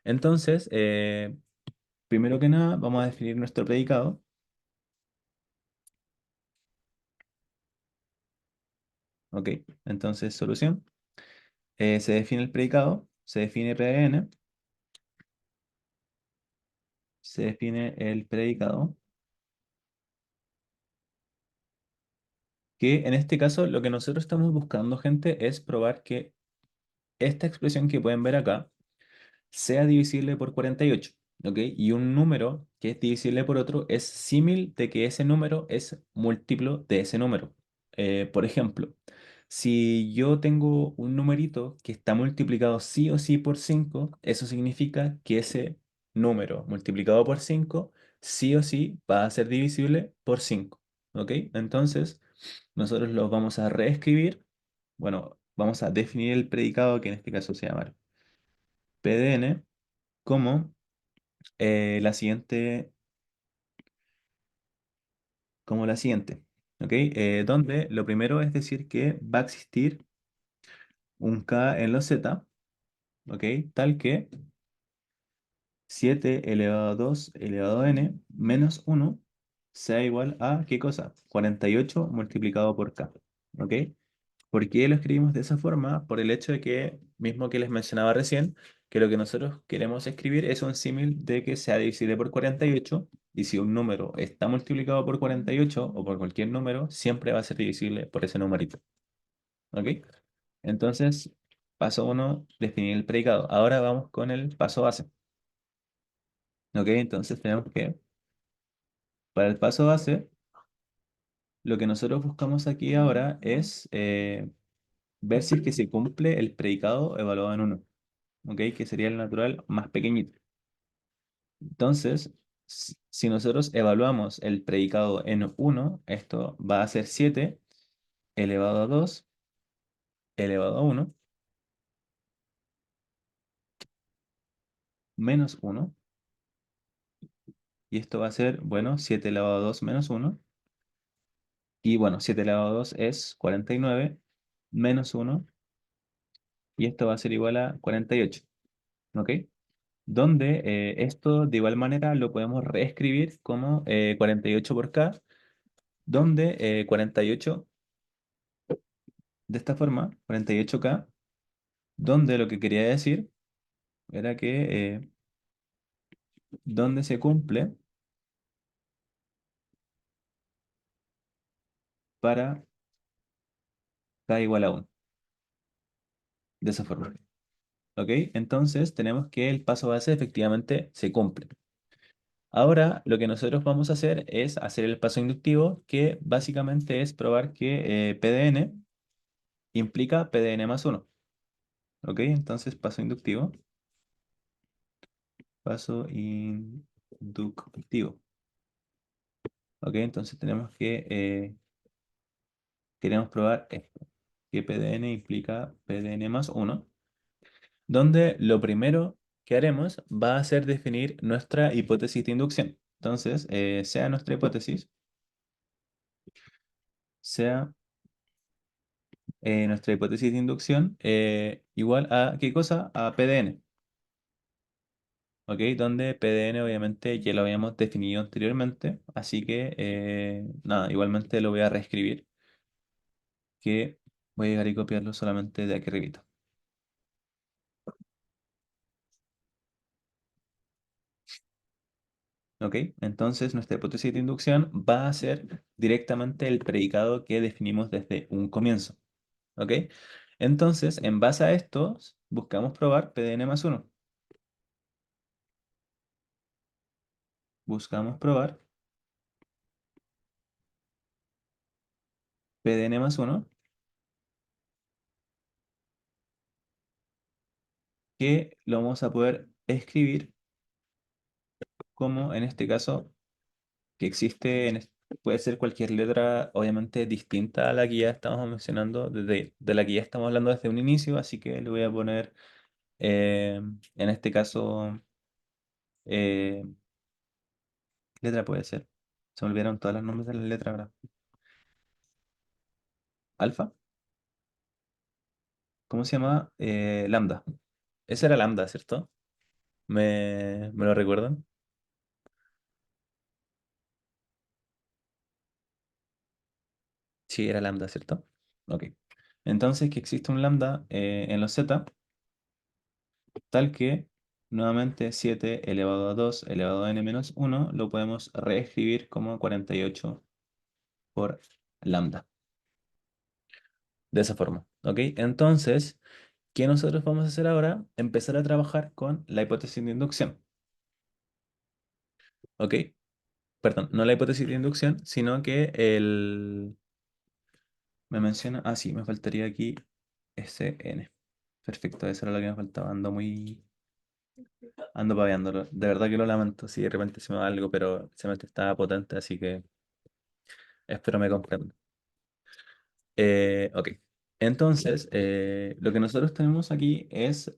Entonces, primero que nada, vamos a definir nuestro predicado. ¿Ok? Entonces, solución. Se define el predicado, se define P de n, se define el predicado. que en este caso lo que nosotros estamos buscando, gente, es probar que esta expresión que pueden ver acá sea divisible por 48, ¿ok? Y un número que es divisible por otro es símil de que ese número es múltiplo de ese número. Por ejemplo, si yo tengo un numerito que está multiplicado sí o sí por 5, eso significa que ese número multiplicado por 5 sí o sí va a ser divisible por 5, ¿ok? Entonces, nosotros lo vamos a reescribir. Bueno, vamos a definir el predicado que en este caso se llama PDN como la siguiente, ¿ok? Donde lo primero es decir que va a existir un k en los z, ¿ok? Tal que 7 elevado a 2 elevado a n menos uno sea igual a, ¿qué cosa? 48 multiplicado por k, ¿ok? ¿Por qué lo escribimos de esa forma? Por el hecho de que, mismo que les mencionaba recién, que lo que nosotros queremos escribir es un símil de que sea divisible por 48, y si un número está multiplicado por 48 o por cualquier número, siempre va a ser divisible por ese numerito. ¿Ok? Entonces, paso uno, definir el predicado. Ahora vamos con el paso base. ¿Ok? Entonces tenemos que, para el paso base, lo que nosotros buscamos aquí ahora es ver si es que se cumple el predicado evaluado en uno. ¿Ok? Que sería el natural más pequeñito. Entonces, si nosotros evaluamos el predicado en uno, esto va a ser 7 elevado a 2 elevado a uno menos uno, y esto va a ser, bueno, 7 elevado a 2 menos uno, y bueno, 7 elevado a 2 es 49 menos uno, y esto va a ser igual a 48, ¿ok? Donde esto de igual manera lo podemos reescribir como 48 por k, donde 48 de esta forma, 48k, donde lo que quería decir era que donde se cumple para k igual a 1, de esa forma. ¿Ok? Entonces tenemos que el paso base efectivamente se cumple. Ahora lo que nosotros vamos a hacer es hacer el paso inductivo, que básicamente es probar que PDN implica PDN más 1. ¿Ok? Entonces paso inductivo. Paso inductivo. ¿Ok? Entonces tenemos que queremos probar esto, que PDN implica PDN más 1, donde lo primero que haremos va a ser definir nuestra hipótesis de inducción. Entonces, sea nuestra hipótesis, sea nuestra hipótesis de inducción igual a, ¿qué cosa? A PDN, ¿ok? Donde PDN obviamente ya lo habíamos definido anteriormente, así que nada, igualmente lo voy a reescribir, que voy a llegar y copiarlo solamente de aquí arribita. ¿Ok? Entonces nuestra hipótesis de inducción va a ser directamente el predicado que definimos desde un comienzo. ¿Ok? Entonces, en base a esto, buscamos probar PDN más 1. Buscamos probar PDN más 1, que lo vamos a poder escribir como en este caso que existe, puede ser cualquier letra obviamente distinta a la que ya estamos mencionando, de la que ya estamos hablando desde un inicio, así que le voy a poner en este caso, eh, letra puede ser. Se me olvidaron todos los nombres de las letras ahora. Alfa, ¿cómo se llama? Lambda. Ese era lambda, ¿cierto? ¿Me lo recuerdan? Sí, era lambda, ¿cierto? Ok. Entonces, que existe un lambda en los z, tal que nuevamente 7 elevado a 2 elevado a n menos uno lo podemos reescribir como 48 por lambda. de esa forma. ¿Ok? Entonces, ¿qué nosotros vamos a hacer ahora? Empezar a trabajar con la hipótesis de inducción. ¿Ok? Perdón, no la hipótesis de inducción, sino que el... Me menciona... Ah, sí, me faltaría aquí SN. Perfecto, eso era lo que me faltaba. Ando muy... Ando paveándolo. De verdad que lo lamento si de repente se me va algo, pero se me está potente, así que espero me comprendan. Ok. Entonces, lo que nosotros tenemos aquí es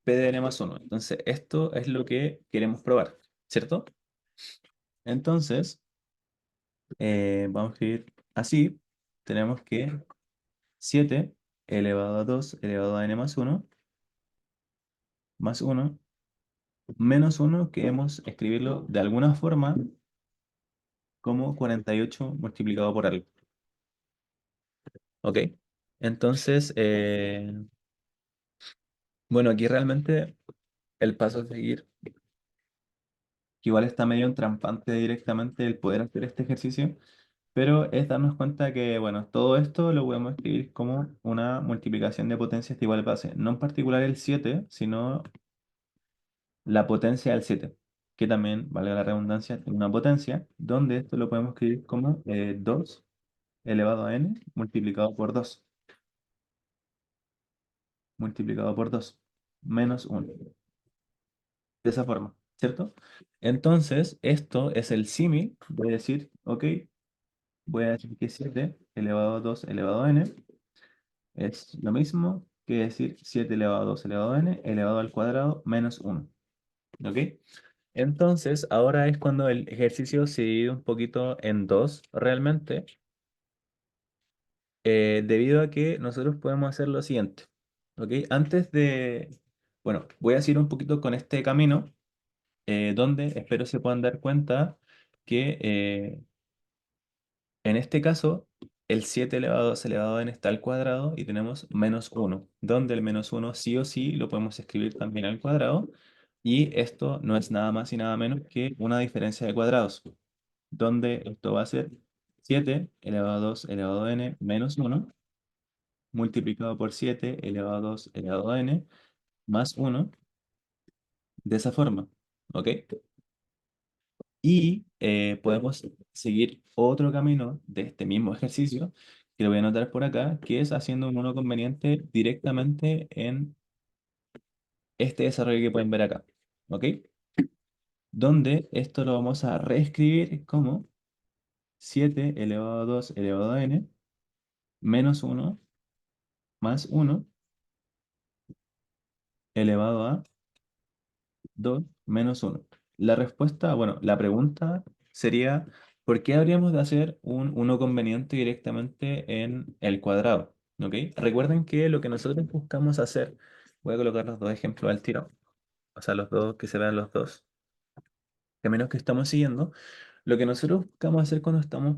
PDN más uno. Entonces, esto es lo que queremos probar, ¿cierto? Entonces, vamos a escribir así. Tenemos que 7 elevado a 2 elevado a n más uno menos uno queremos escribirlo de alguna forma como 48 multiplicado por algo. ¿Ok? Entonces, bueno, aquí realmente el paso a seguir, que igual está medio entrampante directamente el poder hacer este ejercicio, pero es darnos cuenta que, bueno, todo esto lo podemos escribir como una multiplicación de potencias de igual base. No en particular el 7 sino la potencia del 7 que también, valga la redundancia, tiene una potencia, donde esto lo podemos escribir como 2 elevado a n multiplicado por 2 multiplicado por 2 menos uno. De esa forma, ¿cierto? Entonces, esto es el símil. Voy a decir, ok, voy a decir que 7 elevado a 2 elevado a n es lo mismo que decir 7 elevado a 2 elevado a n elevado al cuadrado menos uno. ¿Ok? Entonces, ahora es cuando el ejercicio se divide un poquito en dos, realmente, debido a que nosotros podemos hacer lo siguiente. ¿Ok? Antes de... Bueno, voy a seguir un poquito con este camino donde espero se puedan dar cuenta que en este caso el 7 elevado a 2 elevado a n está al cuadrado y tenemos menos uno, donde el menos uno sí o sí lo podemos escribir también al cuadrado y esto no es nada más y nada menos que una diferencia de cuadrados, donde esto va a ser 7 elevado a 2 elevado a n menos uno multiplicado por 7 elevado a 2 elevado a n más uno de esa forma. ¿Ok? Y podemos seguir otro camino de este mismo ejercicio, que lo voy a anotar por acá, que es haciendo un uno conveniente directamente en este desarrollo que pueden ver acá. ¿Ok? Donde esto lo vamos a reescribir como 7 elevado a 2 elevado a n menos uno más uno elevado a 2 menos uno. La respuesta, bueno, la pregunta sería, ¿por qué habríamos de hacer un uno conveniente directamente en el cuadrado? ¿Ok? Recuerden que lo que nosotros buscamos hacer, voy a colocar los dos ejemplos al tiro, o sea, los dos, que se vean los dos caminos que estamos siguiendo. Lo que nosotros buscamos hacer cuando estamos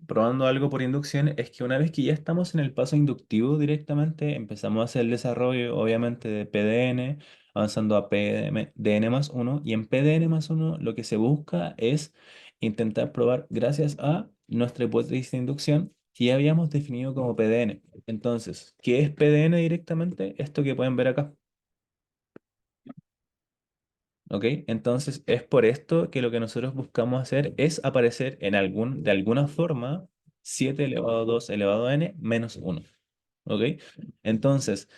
probando algo por inducción es que una vez que ya estamos en el paso inductivo directamente, empezamos a hacer el desarrollo, obviamente, de PDN, avanzando a PDN más uno, y en PDN más uno lo que se busca es intentar probar gracias a nuestra hipótesis de inducción que ya habíamos definido como PDN. Entonces, ¿qué es PDN directamente? Esto que pueden ver acá. ¿Ok? Entonces es por esto que lo que nosotros buscamos hacer es aparecer de alguna forma 7 elevado a 2 elevado a n menos uno. ¿Ok? Entonces,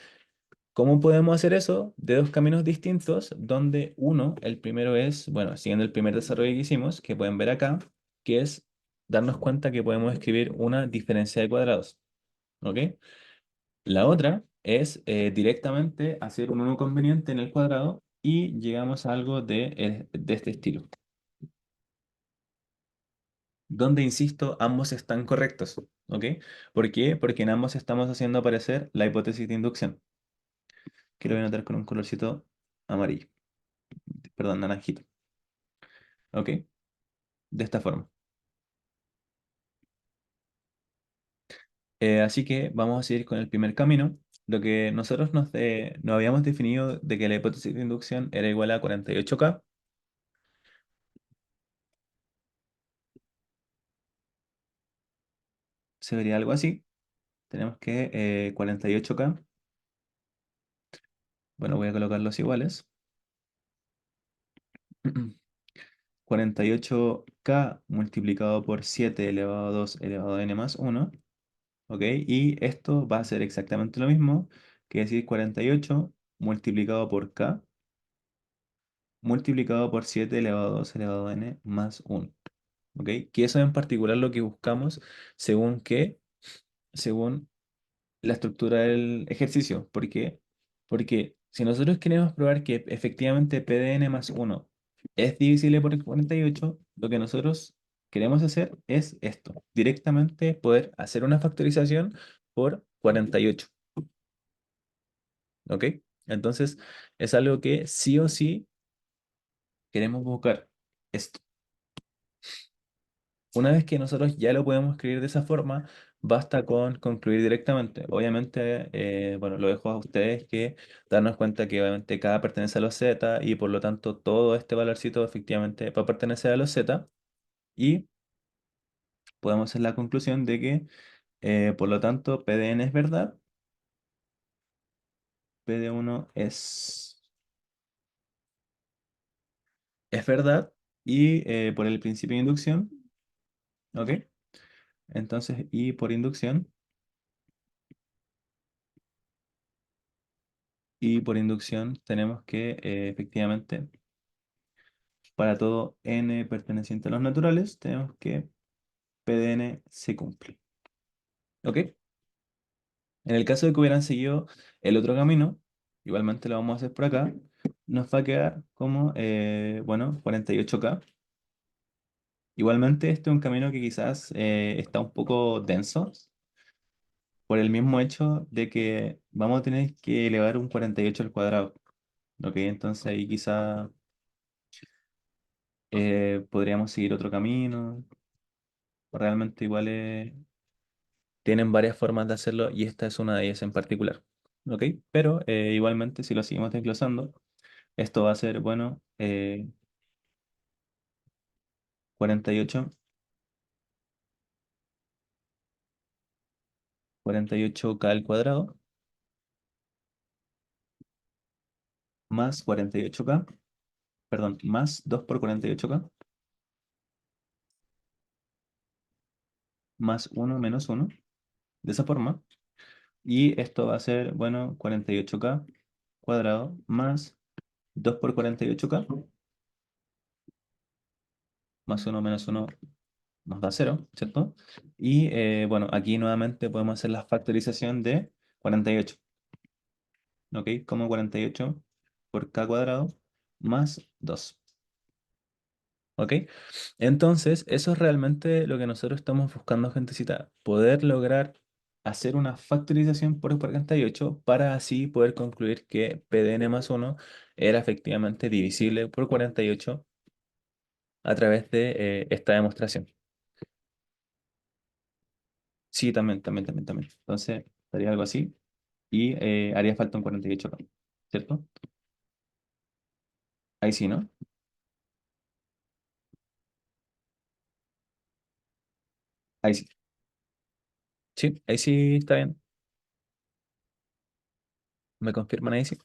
¿cómo podemos hacer eso? De dos caminos distintos, donde uno, el primero es, bueno, siguiendo el primer desarrollo que hicimos, que pueden ver acá, que es darnos cuenta que podemos escribir una diferencia de cuadrados. ¿Ok? La otra es directamente hacer un uno conveniente en el cuadrado y llegamos a algo de este estilo, donde, insisto, ambos están correctos. ¿Ok? ¿Por qué? Porque en ambos estamos haciendo aparecer la hipótesis de inducción, que lo voy a anotar con un colorcito amarillo, perdón, naranjito. ¿Ok? De esta forma. Así que vamos a seguir con el primer camino. Lo que nosotros nos habíamos definido de que la hipótesis de inducción era igual a 48K, se vería algo así. tenemos que 48K. Bueno, voy a colocarlos iguales. 48K multiplicado por 7 elevado a 2 elevado a n más 1. ¿Ok? Y esto va a ser exactamente lo mismo, que decir 48 multiplicado por K multiplicado por 7 elevado a 2 elevado a n más 1. ¿Ok? Que eso en particular lo que buscamos según qué, según la estructura del ejercicio. ¿Por qué? Porque si nosotros queremos probar que efectivamente P de n más 1 es divisible por 48, lo que nosotros queremos hacer es esto, directamente poder hacer una factorización por 48. ¿Ok? Entonces es algo que sí o sí queremos buscar. Esto. Una vez que nosotros ya lo podemos escribir de esa forma, basta con concluir directamente. Obviamente, bueno, lo dejo a ustedes que darnos cuenta que obviamente cada pertenece a los z y por lo tanto todo este valorcito efectivamente va a pertenecer a los z y podemos hacer la conclusión de que por lo tanto P de n es verdad, P de 1 es verdad y por el principio de inducción, ¿ok? Entonces, y por inducción. Y por inducción tenemos que efectivamente para todo n perteneciente a los naturales tenemos que P de n se cumple. ¿Ok? En el caso de que hubieran seguido el otro camino, igualmente lo vamos a hacer por acá, nos va a quedar como, bueno, 48K. Igualmente este es un camino que quizás está un poco denso por el mismo hecho de que vamos a tener que elevar un 48 al cuadrado. ¿Ok? Entonces ahí quizás podríamos seguir otro camino. Realmente igual tienen varias formas de hacerlo y esta es una de ellas en particular. ¿Ok? Pero igualmente si lo seguimos desglosando, esto va a ser, bueno, 48, 48K al cuadrado más 48K, perdón, más 2 por 48K más 1 menos 1, de esa forma. Y esto va a ser, bueno, 48K cuadrado más 2 por 48K más 1 menos 1 nos da 0, ¿cierto? Y bueno, aquí nuevamente podemos hacer la factorización de 48, ¿ok? Como 48 por k cuadrado más 2, ¿ok? Entonces, eso es realmente lo que nosotros estamos buscando, gentecita, poder lograr hacer una factorización por 48 para así poder concluir que Pdn más 1 era efectivamente divisible por 48 a través de esta demostración. Sí, también. Entonces, sería algo así. Y haría falta un 48 acá, ¿cierto? Ahí sí, ¿no? Ahí sí. Sí, ahí sí está bien. ¿Me confirman ahí sí?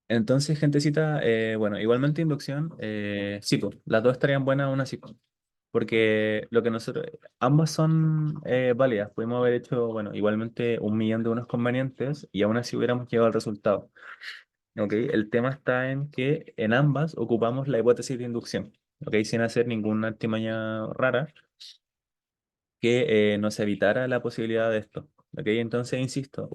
Entonces, gentecita, bueno, igualmente inducción, sí, pues, las dos estarían buenas aún así, pues, porque lo que nosotros, ambas son válidas. Pudimos haber hecho, bueno, igualmente 1.000.000 de unos convenientes y aún así hubiéramos llegado al resultado. ¿Ok? El tema está en que en ambas ocupamos la hipótesis de inducción, ¿ok? Sin hacer ninguna artimaña rara que nos evitara la posibilidad de esto. ¿Ok? Entonces, insisto,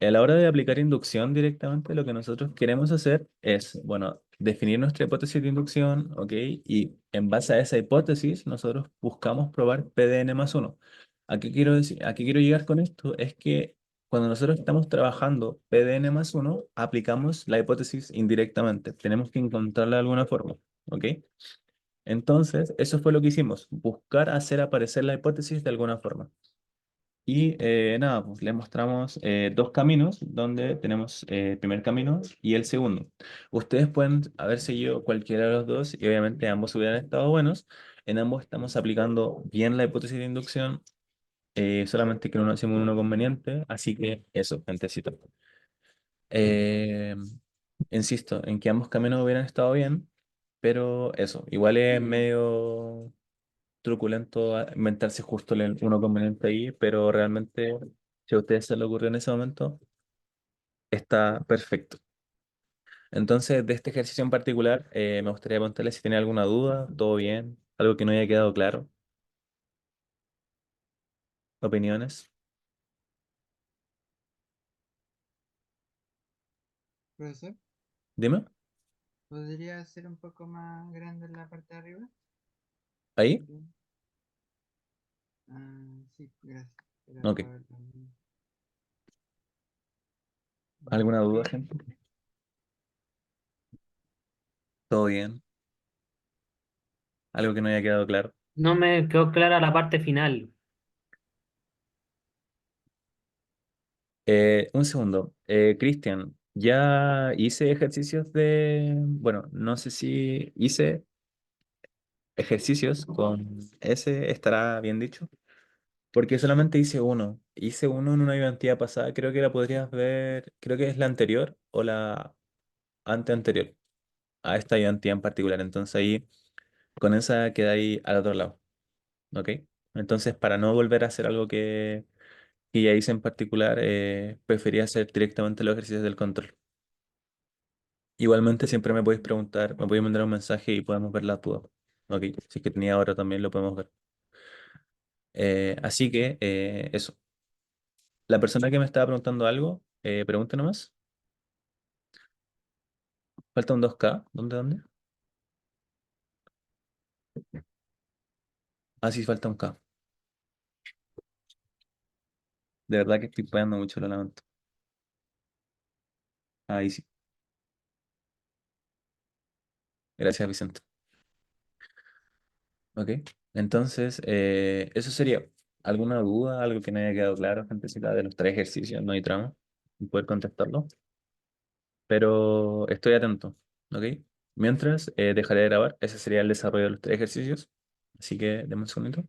a la hora de aplicar inducción directamente, lo que nosotros queremos hacer es, bueno, definir nuestra hipótesis de inducción, ¿ok? Y en base a esa hipótesis, nosotros buscamos probar PDN más uno. ¿A qué quiero decir? ¿A qué quiero llegar con esto? Es que cuando nosotros estamos trabajando PDN más uno, aplicamos la hipótesis indirectamente. Tenemos que encontrarla de alguna forma, ¿ok? Entonces, eso fue lo que hicimos, buscar hacer aparecer la hipótesis de alguna forma. Y nada, pues les mostramos dos caminos donde tenemos el primer camino y el segundo. Ustedes pueden haber seguido cualquiera de los dos y obviamente ambos hubieran estado buenos. En ambos estamos aplicando bien la hipótesis de inducción, solamente que en uno hacemos uno conveniente, así que eso, gentecita. Eh, Insisto, en que ambos caminos hubieran estado bien, pero eso, igual es medio truculento inventarse justo el uno conveniente ahí, pero realmente, si a ustedes se les ocurrió en ese momento, está perfecto. Entonces, de este ejercicio en particular, me gustaría preguntarle si tiene alguna duda, todo bien, algo que no haya quedado claro, opiniones. Profesor, Dime, ¿podría ser un poco más grande en la parte de arriba? ahí, Bien. Ah, sí, gracias. Era ok. para verlo bien. ¿Alguna duda, gente? Todo bien, algo que no haya quedado claro. No me quedó clara la parte final. Un segundo. Cristian, ya hice ejercicios bueno, no sé si hice ejercicios con ese, estará bien dicho, porque solamente hice uno. Hice uno en una ayudantía pasada, creo que la podrías ver, creo que es la anterior o la anterior a esta ayudantía en particular. Entonces ahí, con esa queda ahí al otro lado, ¿ok? Entonces, para no volver a hacer algo que ya hice en particular, prefería hacer directamente los ejercicios del control. Igualmente siempre me podéis preguntar, me podéis mandar un mensaje y podemos ver la duda. Ok, si es que tenía ahora también lo podemos ver. Así que eso. La persona que me estaba preguntando algo, pregunte nomás. Falta un 2K. ¿Dónde? Ah, sí, falta un K. De verdad que estoy pagando mucho, lo lamento. Ahí sí. Gracias, Vicente. Ok. Entonces, eso sería. ¿Alguna duda? ¿Algo que no haya quedado claro, gentecita, de los tres ejercicios? No hay trama. Y poder contestarlo. Pero estoy atento, ¿ok? Mientras, dejaré de grabar, ese sería el desarrollo de los tres ejercicios, así que demos un segundito.